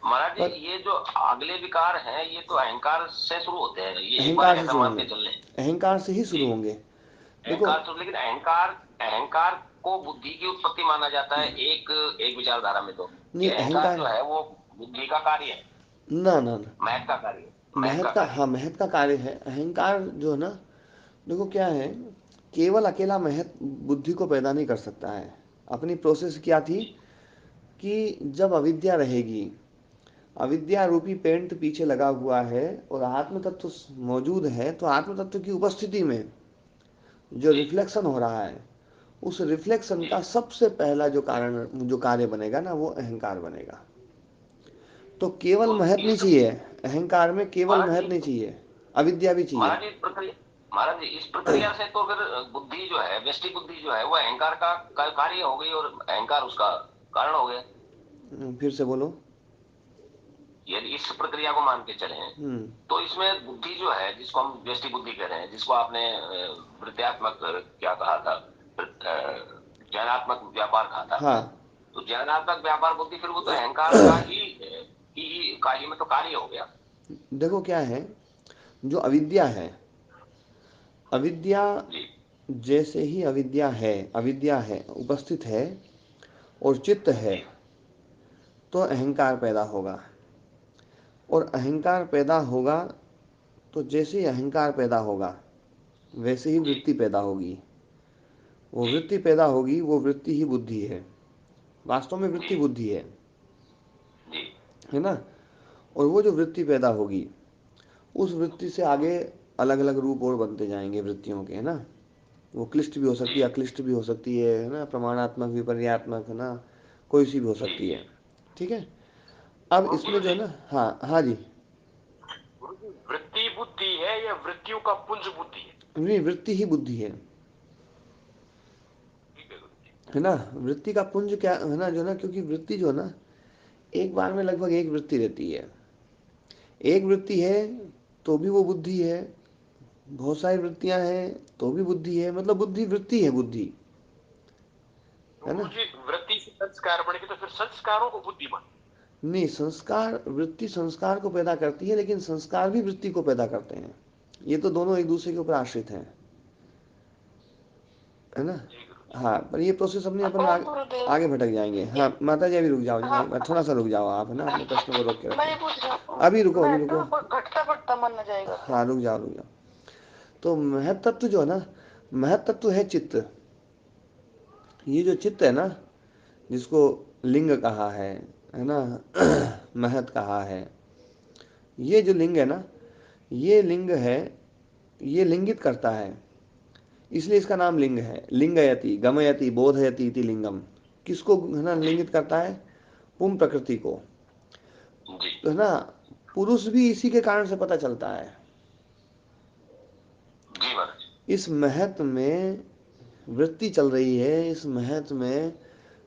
महाराज जी, पर ये जो अगले विकार हैं, ये तो अहंकार से शुरू होते हैं, ये एक बार अहंकार से ऐसा शुरू मान होंगे, के चल रहे हैं। अहंकार से ही जी। शुरू होंगे। देखो, अहंकार तो, लेकिन अहंकार, अहंकार को बुद्धि की उत्पत्ति माना जाता है एक एक विचारधारा में, तो नहीं, ये अहंकार अहंकार, जो है वो बुद्धि का कार्य है, ना ना ना, महत का कार्य है, महत महत का का, कार्य हाँ, महत का कार्य है अहंकार जो है ना। देखो क्या है, केवल अकेला महत बुद्धि को पैदा नहीं कर सकता है। अपनी प्रोसेस क्या है। थी जी। कि जब अविद्या रहेगी, अविद्या रूपी पेंट पीछे लगा हुआ है, और आत्म तत्व मौजूद है, तो आत्म तत्व की उपस्थिति में जो जी। रिफ्लेक्शन हो रहा है, उस रिफ्लेक्शन जी। का सबसे पहला जो कारण, जो कार्य बनेगा ना, वो अहंकार बनेगा। तो केवल तो महत नहीं इस चाहिए, अहंकार में केवल महाराज महत जी, नहीं चाहिए, अविद्या भी चाहिए। महाराज जी, प्रक्रिया, महाराज जी, इस प्रक्रिया से तो फिर बुद्धि जो है, व्यष्टि बुद्धि जो है, वो अहंकार का कार्य हो गई और अहंकार उसका कारण हो गया। फिर से बोलो। यदि इस प्रक्रिया को मान के चले तो इसमें बुद्धि जो है, जिसको हम व्यष्टि बुद्धि कह रहे हैं, जिसको आपने वृत्त्यात्मक क्या कहा था, ज्ञानात्मक व्यापार कहा था, हाँ तो ज्ञानात्मक व्यापार बुद्धि फिर वो तो अहंकार का ही मतलब कार्य हो गया। देखो क्या है, जो अविद्या है, अविद्या जी जैसे ही अविद्या है उपस्थित है और चित्त है, जी तो अहंकार पैदा होगा। और अहंकार पैदा होगा तो जैसे ही अहंकार पैदा होगा वैसे ही जी वृत्ति पैदा होगी। वो जी वृत्ति पैदा होगी, वो वृत्ति ही बुद्धि है। वास्तव में जी वृत्ति बुद्धि जी है ना। और वो जो वृत्ति पैदा होगी, उस वृत्ति से आगे अलग अलग रूप और बनते जाएंगे वृत्तियों के, है ना। वो क्लिष्ट भी हो सकती है, जी अक्लिष्ट भी हो सकती है ना, प्रमाणात्मक विपर्यात्मक, है ना, कोई सी भी हो जी सकती जी। है। ठीक है। अब इसमें गुरु जो जी, है ना, हाँ हाँ जी, गुरु जी, वृत्ति बुद्धि है या वृत्तियों का पुंज बुद्धि है? नहीं, वृत्ति ही बुद्धि ठीक है गुरु जी। है ना। वृत्ति का पुंज क्या है ना, जो ना, क्योंकि वृत्ति जो है ना, एक बार में लगभग एक वृत्ति रहती है। एक वृत्ति है तो भी वो बुद्धि है, बहुत सारी वृत्तियां हैं तो भी बुद्धि है, मतलब बुद्धि वृत्ति है, बुद्धि, तो है गुरु ना। जी, वृत्ति से संस्कार बढ़ गए तो फिर संस्कारों को बुद्धि मान। नहीं, संस्कार, वृत्ति संस्कार को पैदा करती है, लेकिन संस्कार भी वृत्ति को पैदा करते हैं। ये तो दोनों एक दूसरे के ऊपर आश्रित हैं, है ना। जी गुरु जी। हाँ, पर ये प्रोसेस अपने अपन और आगे, गुरुदेव आगे भटक जाएंगे। हाँ माता जी, अभी रुक जाओ, हाँ थोड़ा सा रुक जाओ आप, है ना, अपने प्रश्न को रोक के मैं रखो। ये पूछ रहा हूँ, अभी रुको, अभी रुको। महत्व घटता बढ़ता माना जाएगा क्या? हाँ रुक जाओ, रुक जाओ। तो महत तत्व जो है ना, महत तत्व है चित्त। ये जो चित्त है ना, जिसको लिंग कहा है ना, महत कहा है, ये जो लिंग है ना, ये लिंग है, ये लिंगित करता है, इसलिए इसका नाम लिंग है। लिंगयति गमयति बोधयति इति लिंगम। किसको, है ना, लिंगित करता है? पुम प्रकृति को। जी तो है ना, पुरुष भी इसी के कारण से पता चलता है। जी महाराज। इस महत में वृत्ति चल रही है, इस महत में,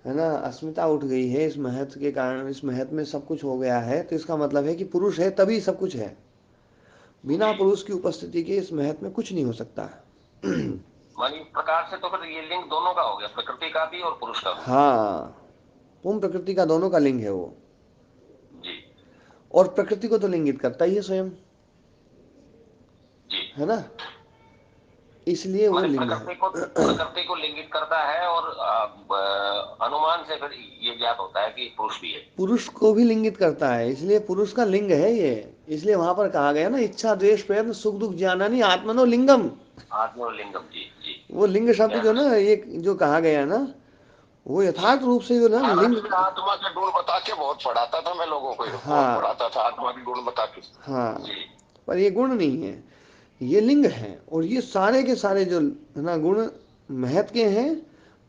है ना, अस्मिता उठ गई है, इस महत के कारण, इस महत में सब कुछ हो गया है, तो इसका मतलब है कि पुरुष है तभी सब कुछ है। बिना जी पुरुष की उपस्थिति के इस महत में कुछ नहीं हो सकता। मानी इस प्रकार से तो फिर ये लिंग दोनों का हो गया, प्रकृति का भी और पुरुष का भी। हाँ, पुम प्रकृति का दोनों का लिंग है वो। जी और प्रकृति को तो लिंगित करता ही है स्वयं, जी। है ना, इसलिए वो माने लिंग है। प्रकृति को लिंगित करता है, और अनुमान से फिर ये ज्ञात होता है कि पुरुष भी है। पुरुष को भी लिंगित करता है, इसलिए पुरुष का लिंग है ये। इसलिए वहां पर कहा गया ना, इच्छा द्वेष प्रयत्न सुख दुख ज्ञानानि आत्मनो लिंगम। आत्मलिंगम। जी जी। वो लिंग शब्द जो ज्ञान ना, ये जो कहा गया ना, वो जी। यथार्थ रूप से जो ना महाराज लिंग। जी, आत्मा के गुण बता के बहुत पढ़ाता था, मैं लोगों को बहुत हाँ पढ़ाता था आत्मा के गुण बता के। हाँ, जी पर ये गुण नहीं है, ये लिंग है। और ये सारे के सारे जो, है ना, गुण महत के हैं,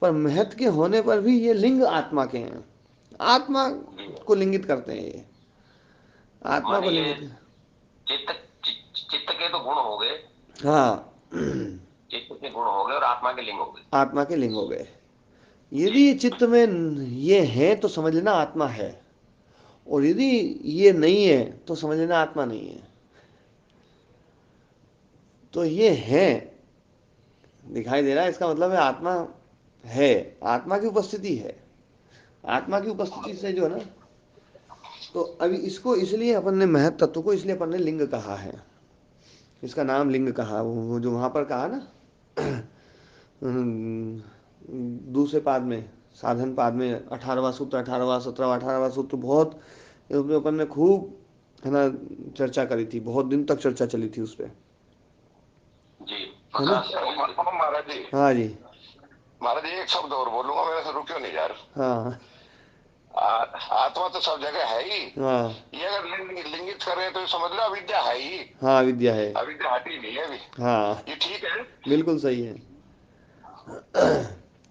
पर महत के होने पर भी ये लिंग आत्मा के हैं। आत्मा जी। को लिंगित करते हैं ये, आत्मा माने को ये लिंगित। चित्त चित्त के तो गुण हो गए, हाँ, चित्त के गुण हो गए और आत्मा के लिंग हो गए। आत्मा के लिंग हो गए। जी यदि चित्त में ये है तो समझ लेना आत्मा है, और यदि ये नहीं है तो समझ लेना आत्मा नहीं है। तो ये है, दिखाई दे रहा है, इसका मतलब है आत्मा है, आत्मा की उपस्थिति है। आत्मा की उपस्थिति से जो है ना, तो अभी इसको इसलिए अपन ने महत तत्व को इसलिए अपन ने लिंग कहा है, इसका नाम लिंग कहा। वो जो वहां पर कहा ना, दूसरे पाद में, साधन पाद में 18वां सूत्र, 18वां 17वां 18वां सूत्र, बहुत उसमें अपन ने खूब, है ना, चर्चा करी थी, बहुत दिन तक चर्चा चली थी उस पर, जी। है ना। प्रकाश महाराज जी, हाँ जी, महाराज जी, एक शब्द और बोलूंगा, मेरे से रुक्यो नहीं यार। हाँ आत्मा तो सब जगह है ही। हाँ ये अगर लिंगित करें तो समझ लो अविद्या है ही। हाँ, विद्या है। अविद्या हटी नहीं है अभी। हाँ, ये ठीक है। बिल्कुल सही है।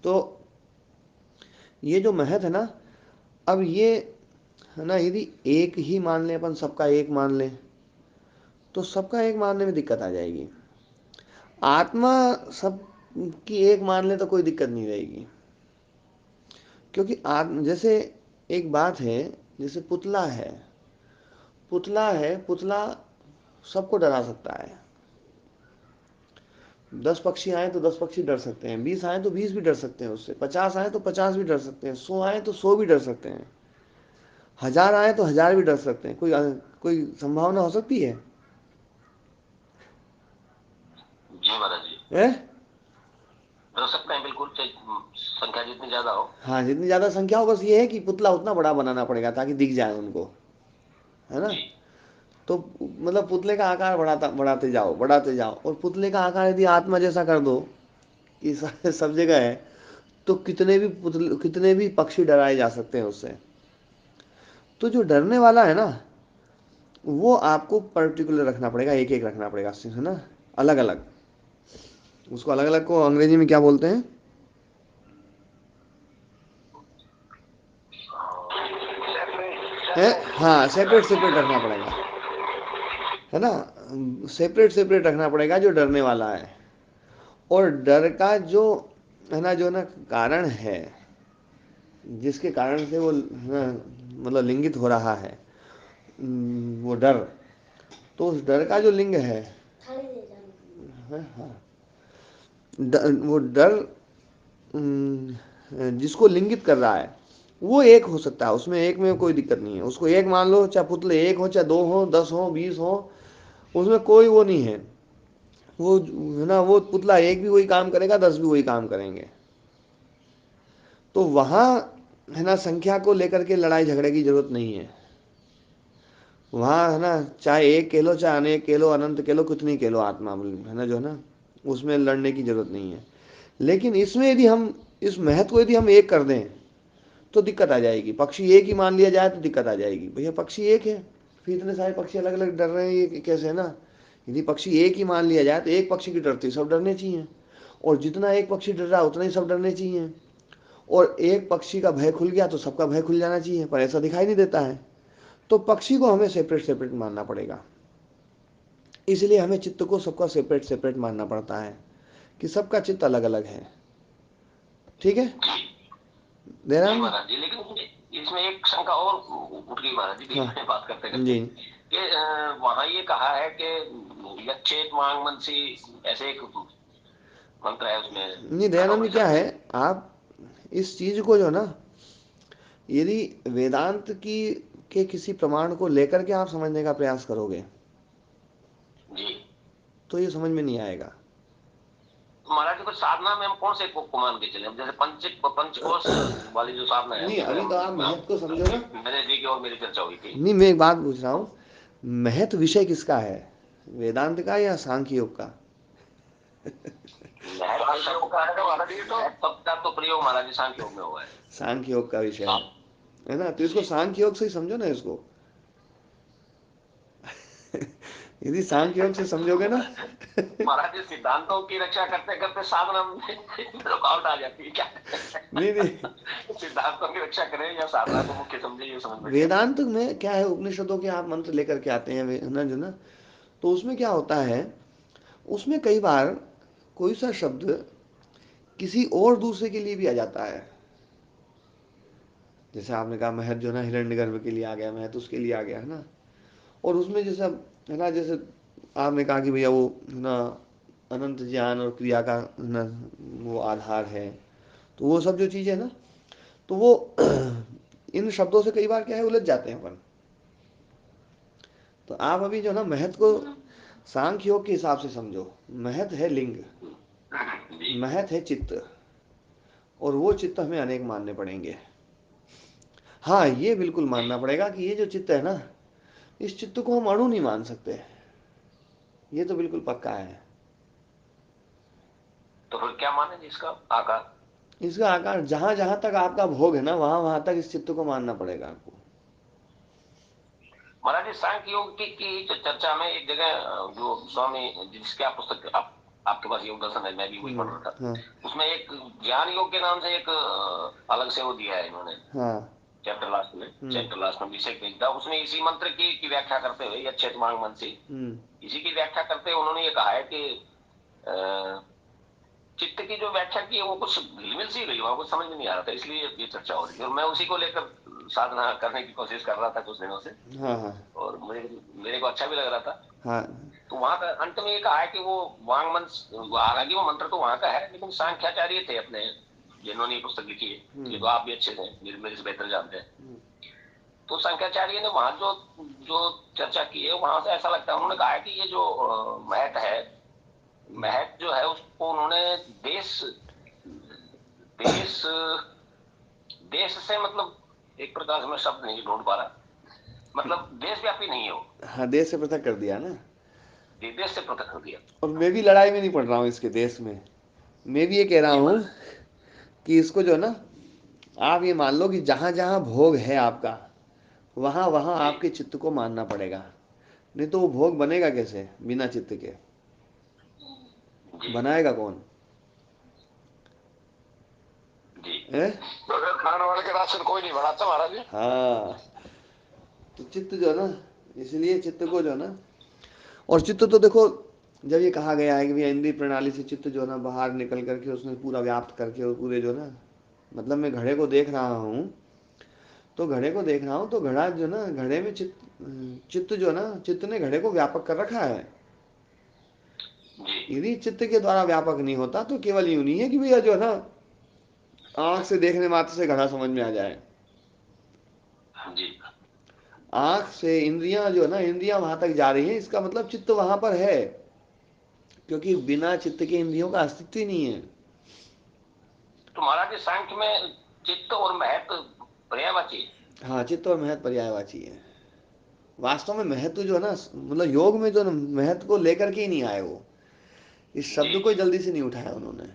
तो ये जो महत है ना, अब ये, है ना, यदि एक ही मान ले अपन, सबका एक मान ले, तो सबका एक मानने में दिक्कत आ जाएगी। आत्मा सब की एक मान ले तो कोई दिक्कत नहीं रहेगी, क्योंकि आत्म जैसे, एक बात है, जैसे पुतला है, पुतला है, पुतला सबको डरा सकता है। 10 पक्षी आए तो 10 पक्षी डर सकते हैं, 20 आए तो 20 भी डर सकते हैं उससे, 50 आए तो 50 भी डर सकते हैं, 100 आए तो 100 भी डर सकते हैं, 1000 आए तो 1000 भी डर सकते हैं। कोई संभावना हो सकती है? जी महाराज जी, है? डर सकते हैं बिल्कुल, चाहे संख्या जितनी ज्यादा हो। हाँ, जितनी ज्यादा संख्या हो, बस ये है कि पुतला उतना बड़ा बनाना पड़ेगा ताकि दिख जाए उनको, है ना? जी तो मतलब पुतले का आकार बढ़ाते जाओ, बढ़ाते जाओ, और पुतले का आकार यदि आत्मा जैसा कर दो कि सब जगह है, तो कितने भी पक्षी डराए जा सकते हैं उससे। तो जो डरने वाला है ना, वो आपको पर्टिकुलर रखना पड़ेगा, एक एक रखना पड़ेगा, है ना, अलग अलग। उसको अलग अलग को अंग्रेजी में क्या बोलते हैं? है, हाँ, सेपरेट सेपरेट रखना पड़ेगा, है ना, सेपरेट सेपरेट रखना पड़ेगा जो डरने वाला है। और डर का जो है ना, जो ना कारण है, जिसके कारण से वो मतलब लिंगित हो रहा है, वो डर, तो उस डर का जो लिंग है, हाँ, वो डर जिसको लिंगित कर रहा है, वो एक हो सकता है, उसमें एक में कोई दिक्कत नहीं है। उसको एक मान लो, चाहे पुतले एक हो, चाहे 2 हो, 10 हो, 20 हो, उसमें कोई वो नहीं है। वो है ना, वो पुतला एक भी वही काम करेगा, 10 भी वही काम करेंगे। तो वहां है ना, संख्या को लेकर के लड़ाई झगड़े की जरूरत नहीं है। वहां है ना, चाहे एक कह लो, चाहे अनेक कह लो, अनंत कह लो, कितनी कह लो, आत्मा है ना, जो है ना, उसमें लड़ने की जरूरत नहीं है। लेकिन इसमें यदि हम इस महत्व को यदि हम एक कर दें तो दिक्कत आ जाएगी। पक्षी एक ही मान लिया जाए तो दिक्कत आ जाएगी। भैया पक्षी एक है, फिर इतने सारे पक्षी अलग अलग डर रहे हैं, ये कैसे है ना? यदि पक्षी एक ही मान लिया जाए तो एक पक्षी की डरते सब डरने चाहिए, और जितना एक पक्षी डर रहा उतना ही सब डरने चाहिए। और एक पक्षी का भय खुल गया तो सबका भय खुल जाना चाहिए, पर ऐसा दिखाई नहीं देता है। तो पक्षी को हमें सेपरेट सेपरेट मानना पड़ेगा। इसलिए हमें चित्त को सबका सेपरेट सेपरेट मानना पड़ता है कि सबका चित्त अलग अलग है। ठीक है जी दयानंद? महाराज जी, लेकिन इसमें एक शंका और उठ गई महाराज जी, बीच हाँ में बात करते करते, जी कि वहां ये कहा है कि यक्षेत मांग मनसी, ऐसे एक मंत्र है उसमें नहीं, दयानंद जी, क्या कठोपनिषद है, में। आप इस चीज को जो ना, यदि वेदांत की के किसी प्रमाण को लेकर के आप समझने का प्रयास करोगे जी तो ये समझ में नहीं आएगा। तो महाराज जी, कुछ साधना में हम कौन से को मान के चले? हम जैसे पंचकोश वाली जो साधना है नहीं, उसमें अभी तो आप महत्व को समझो ना। मैंने जी की और मेरी चर्चा हुई थी। नहीं, मैं एक बात पूछ रहा हूँ, महत्व विषय किसका है, वेदांत का या सांख्य योग का? महत्व शब्द का शब्द का तो प्रयोग महाराज जी सांख्य योग में हुआ है। सांख्य योग का विषय है ना, तो इसको सांख्य योग से ही समझो ना इसको। यदि सांख्य योग से समझोगे ना। महाराज जी, सिद्धांतों की रक्षा करते करते साधना में रुकावट आ जाती है क्या? नहीं नहीं, सिद्धांतों की रक्षा करें या साधना को मुख्य समझे, ये समझ में नहीं आता। वेदांत में क्या है, उपनिषदों के आप मंत्र लेकर के आते हैं है ना, जो ना, तो उसमें क्या होता है, उसमें कई बार कोई सा शब्द किसी और दूसरे के लिए भी आ जाता है। जैसे आपने कहा महत जो ना हिरण्यगर्भ के लिए आ गया, महत उसके लिए आ गया, है ना। और उसमें जैसे है ना, जैसे आपने कहा कि भैया वो है ना अनंत ज्ञान और क्रिया का है ना वो आधार है, तो वो सब जो चीज़ है ना, तो वो इन शब्दों से कई बार क्या है उलझ जाते हैं अपन। तो आप अभी जो ना महत को सांख्य योग के हिसाब से समझो। महत है लिंग, जी महत है चित्त, और वो चित्त हमें अनेक मानने पड़ेंगे। हाँ, ये बिल्कुल जी, मानना पड़ेगा कि ये जो चित्त है ना, इस चित्त को हम अणु नहीं मान सकते, ये तो बिल्कुल पक्का है। तो फिर क्या माने जी इसका आकार? इसका आकार जहां जहां तक आपका भोग है ना, वहां वहां तक इस चित्त को मानना पड़ेगा आपको। महाराज जी, सांख्य योग की जो चर्चा में एक जगह जो स्वामी जिसके आप पुस्तक आपके पास योग दर्शन है, मैं भी वही पढ़ रहा था, हाँ उसमें एक ज्ञान योग के नाम से एक अलग से वो दिया है इन्होंने, हाँ। चैप्टर लास्ट में, चैप्टर लास्ट में 20 पेज था, उसमें इसी मंत्र की व्याख्या करते हुए, यक्षेत मांग मनसी, हम्म इसी की व्याख्या करते हुए उन्होंने ये कहा है कि अ, चित्त की जो व्याख्या की है वो कुछ ढीलमिल सी गई, वहां कुछ समझ में नहीं आ रहा था, इसलिए ये चर्चा हो रही है, और मैं उसी को लेकर साधना करने की कोशिश कर रहा था कुछ दिनों से, हाँ हाँ और मेरे को अच्छा भी लग रहा था। हाँ तो वहां का अंत में ये कहा है कि वो वांग मंत्र, हालांकि वो मंत्र तो वहां का है, लेकिन सांख्याचार्य थे अपने जिन्होंने ये पुस्तक लिखी है, ये तो आप भी अच्छे थे, मेरे से बेहतर जानते हैं। तो शंकराचार्य ने वहां जो जो चर्चा की है, वहां से ऐसा लगता है, उन्होंने कहा है कि ये जो महत है, महत जो है उसको उन्होंने देश देश देश से, मतलब एक प्रकार से मैं शब्द नहीं ढूंढ पा रहा, मतलब देशव्यापी नहीं हो, हाँ, देश से पृथक कर दिया ना। देश से पृथक कर दिया। और मैं भी लड़ाई में नहीं पड़ रहा हूँ इसके देश में, मैं भी ये कह रहा जी हूँ महाराज। कि इसको जो ना, आप ये मान लो कि जहां जहां भोग है आपका, वहां वहां जी आपके चित्त को मानना पड़ेगा, नहीं तो वो भोग बनेगा कैसे बिना चित्त के? जी बनाएगा कौन जी। है? बगैर खाने वाले के राशन कोई नहीं बनाता महाराज जी। हाँ, तो चित्त जो है ना, इसलिए चित्त को जो है ना, और चित्त तो देखो, जब ये कहा गया है कि भैया इंद्रिय प्रणाली से चित्त जो है ना बाहर निकल करके उसने पूरा व्याप्त करके, और पूरे जो है ना, मतलब मैं घड़े को देख रहा हूँ, तो घड़े को देख रहा हूँ, तो घड़ा जो ना, घड़े में चित्त जो है ना, चित्त ने घड़े को व्यापक कर रखा है। जी यदि चित्त के द्वारा व्यापक नहीं होता तो केवल यूं नहीं है कि भैया जो है ना, आंख से देखने मात्र से घड़ा समझ में आ जाए। जी आंख से इंद्रियां जो है ना, इंद्रियां वहां तक जा रही हैं, इसका मतलब चित्त वहां पर है, क्योंकि बिना चित्त के इंद्रियों का अस्तित्व ही नहीं है। तो महाराज जी, सांख्य में चित्त और महत्व पर्यायवाची है। हाँ, चित्त और महत्व पर्यायवाची है। वास्तव में महत्व जो है ना, मतलब योग में जो महत्व को लेकर के ही नहीं आए वो, इस जी शब्द को जल्दी से नहीं उठाया उन्होंने।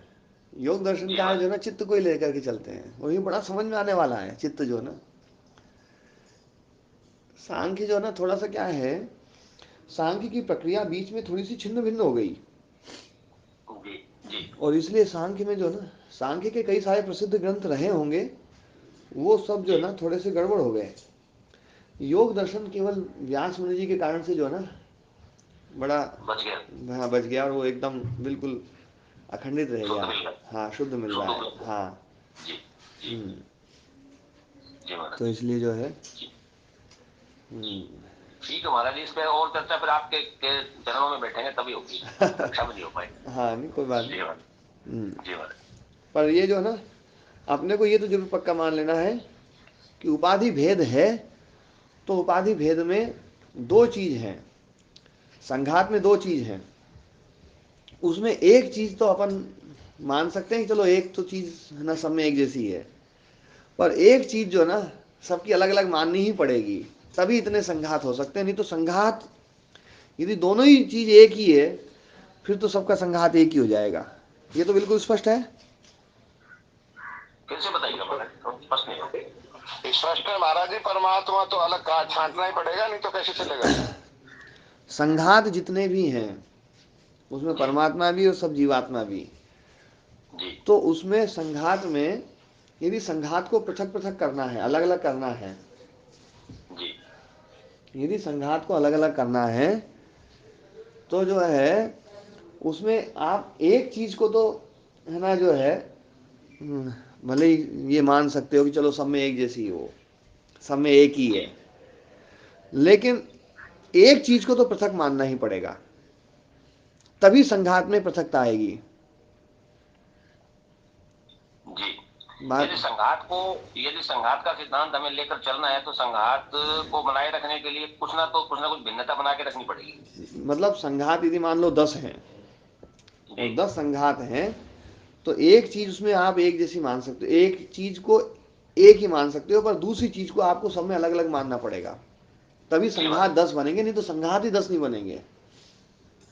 योग जी दर्शनकार जो है महाराज। ना, चित्त को ही लेकर के चलते हैं, और ये बड़ा समझ में आने वाला है चित्त जो है ना। सांख्य जो है ना, थोड़ा सा क्या है, सांख्य की प्रक्रिया बीच में थोड़ी सी छिन्न भिन्न हो गई, जी जी और इसलिए सांख्य में जो है ना, सांख्य के कई सारे प्रसिद्ध ग्रंथ रहे होंगे, वो सब जो जी है ना थोड़े से गड़बड़ हो गए। योग दर्शन केवल व्यास मुनि जी के कारण से जो है ना बड़ा, बच गया, हाँ, बच गया, और वो एकदम बिल्कुल अखंडित रह शुद्ध गया। मिल गया, हाँ, शुद्ध मिल रहा शुद्ध है। उपलब्ध। हाँ। जी जी हम्म, जी तो महाराज इसलिए जो है, जी। हम्म, ठीक है महाराज जी, इस पे और चर्चा फिर आपके के चरणों में बैठेंगे तभी होगी, कक्षा में नहीं हो पाएगी। हाँ, नहीं कोई बात जी नहीं। महाराज। हम्म, जी महाराज। पर ये जो है ना, अपने को ये तो जरूर पक्का मान लेना है कि उपाधि भेद है, तो उपाधि भेद में दो चीज हैं, संघात में दो चीज हैं, उसमें एक चीज तो अपन मान सकते हैं कि चलो एक तो चीज है ना सब में एक जैसी है, पर एक चीज जो है ना सबकी अलग अलग माननी ही पड़ेगी, तभी इतने संघात हो सकते हैं, नहीं तो संघात, यदि दोनों ही चीज एक ही है, फिर तो सबका संघात एक ही हो जाएगा। ये तो बिल्कुल स्पष्ट है। फिर से बताइएगा महाराज, थोड़ा स्पष्ट नहीं हो। स्पष्ट है महाराज जी, परमात्मा तो अलग काट छांटना ही पड़ेगा, नहीं तो कैसे चलेगा। संघात जितने भी हैं उसमें जी परमात्मा भी और सब जीवात्मा भी, जी तो उसमें संघात में यदि संघात को पृथक पृथक करना है, अलग अलग करना है, जी यदि संघात को अलग अलग करना है, तो जो है उसमें आप एक चीज को तो है ना जो है, भले ही ये मान सकते हो कि चलो सब में एक जैसी हो, सब में एक ही जी है, लेकिन एक चीज को तो पृथक मानना ही पड़ेगा, तभी संघात में पृथकता आएगी। जी। बात, यदि संघात का सिद्धांत हमें लेकर चलना है, तो संघात को बनाए रखने के लिए कुछ ना कुछ भिन्नता बना के रखनी पड़ेगी। मतलब संघात यदि मान लो 10 हैं, जी और 10 संघात हैं, तो एक चीज उसमें आप एक जैसी मान सकते हो, एक चीज को एक ही मान सकते हो, पर दूसरी चीज को आपको सब में अलग अलग मानना पड़ेगा, तभी जी संघात महाराज। 10 बनेंगे, नहीं तो संघात ही 10 नहीं बनेंगे।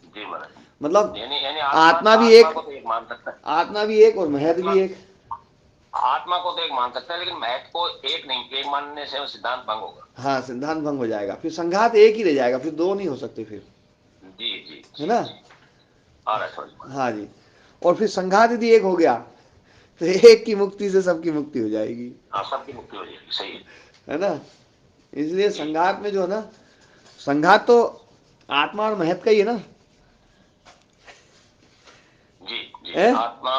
जी महाराज। मतलब यानी यानी आत्मा भी आत्मा एक, को तो एक मान सकता है। आत्मा भी एक और महत आत्मा भी एक। आत्मा को तो एक मान सकते हैं, लेकिन महत्व को एक नहीं, एक मानने से वो सिद्धांत भंग होगा। हाँ, सिद्धांत भंग हो जाएगा, फिर संघात एक ही रह जाएगा, फिर दो नहीं हो सकते फिर, जी जी है जी ना। जी। आ रहा है समझ में। हाँ जी, और फिर संघात यदि एक हो गया, तो एक की मुक्ति से सबकी मुक्ति हो जाएगी, हाँ, सबकी मुक्ति हो जाएगी, सही है। है ना। इसलिए जी संघात में जो है ना, संघात तो आत्मा और महत का ही है ना। जी जी। है। आत्मा,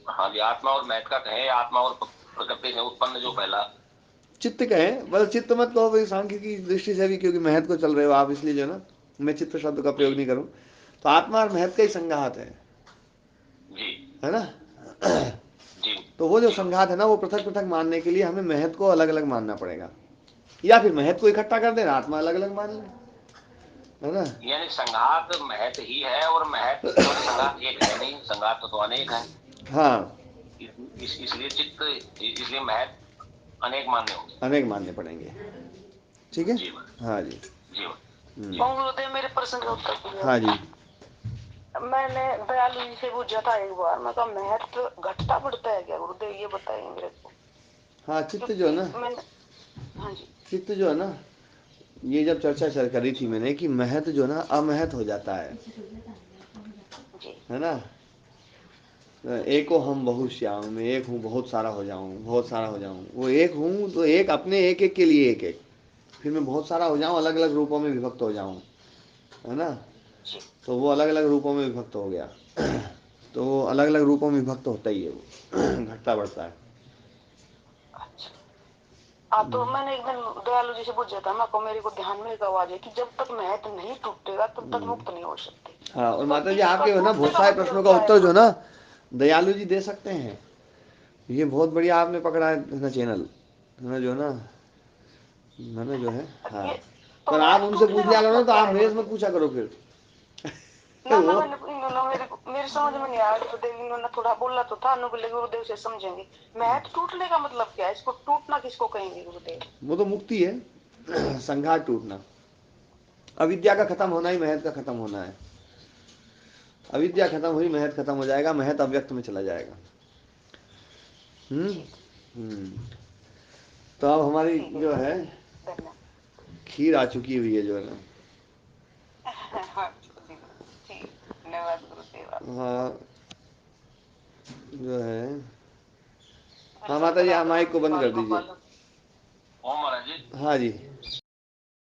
हाँ जी, आत्मा और महत्व का है, आत्मा और प्रकृति से उत्पन्न जो पहला चित्त कहें, मतलब चित्त मत कहो भाई सांख्य की दृष्टि से भी, क्योंकि महत को चल रहे हो आप, इसलिए जो है ना मैं चित्त शब्द का प्रयोग नहीं करूं। तो आत्मा और महत का ही संघात जी है ना। जी तो वो जो जी संघात है ना, वो पृथक पृथक मानने के लिए हमें महत को अलग अलग मानना पड़ेगा, या फिर महत को इकट्ठा कर देना, आत्मा अलग अलग मान लें, है ना। यानी संघात महत ही है, और महत केवल संघात एक है नहीं, संघात तो अनेक है। हाँ, इसलिए चित्त, इसलिए महत अनेक मान्य होंगे। अनेक मानने पड़ेंगे, ठीक है। जी महाराज, हाँ जी। जी महाराज, जी और गुरुदेव मेरे प्रश्न का उत्तर दीजिए। हाँ जी। मैंने दयालु जी से पूछा था एक बार, मैं कहा महत्व घटता बढ़ता है क्या गुरुदेव, ये बताइए मेरे को। हाँ, चित्त जो है ना, मैंने, हाँ जी चित्त जो है ना, ये जब चर्चा करी थी मैंने कि महत जो ना अमहत हो जाता जी है ना। एको हम बहुश्याम, मैं एक हूँ बहुत सारा हो जाऊं, बहुत सारा हो जाऊं, वो एक हूँ तो एक अपने एक एक के लिए एक एक, फिर मैं बहुत सारा हो जाऊं, अलग अलग रूपों में विभक्त हो जाऊं, है ना। जी तो वो अलग अलग रूपों में विभक्त हो गया। तो वो अलग अलग रूपों में विभक्त होता ही है, वो घटता बढ़ता है। अच्छा। तो मैंने एक दिन दयालु जी से पूछा था, मैं को मेरे को ध्यान में एक आवाज है कि जब तक महत्व नहीं टूटेगा तब तक मुक्त नहीं हो सकते। हाँ, और तो माता जी इसका आपके जो है ना टूटने बहुत का सारे प्रश्नों मतलब का क्या है उत्तर जो है ना गुरुदेव? दयालु जी दे सकते हैं। ये बहुत बढ़िया आपने पकड़ा है ना चैनल, है ना, जो है ना जो है। हाँ, ये तो पर आप महत्व उनसे टूटने पूछ का लिया करो ना, मतलब तो क्या आप है मेरे से मत गुरुदेव? पूछा करो फिर। ना ना, वो मैंने मेरे समझ में नहीं आया गुरुदेव, इन्होंने थोड़ा बोला तो था, नु बोले गुरुदेव से समझेंगे। महत्व टूटने का मतलब क्या है, इसको टूटना किसको कहेंगे गुरुदेव? वो तो मुक्ति है। संघात टूटना, अविद्या का खत्म होना ही महत का खत्म होना है। अविद्या खत्म हुई, महत खत्म हो जाएगा, महत अव्यक्त में चला जाएगा। हम्म। जी हम्म। तो अब हमारी ठीक है जो है गुरुदेव, धन्यवाद। खीर आ चुकी हुई है जो है ना। हाँ जी ठीक, धन्यवाद गुरुदेव आपका। हाँ, जो है। हाँ दर्शन माता जी, करा आप दो माइक को हमसे बंद बाल कर दीजिए। ओम महाराज जी। हाँ जी।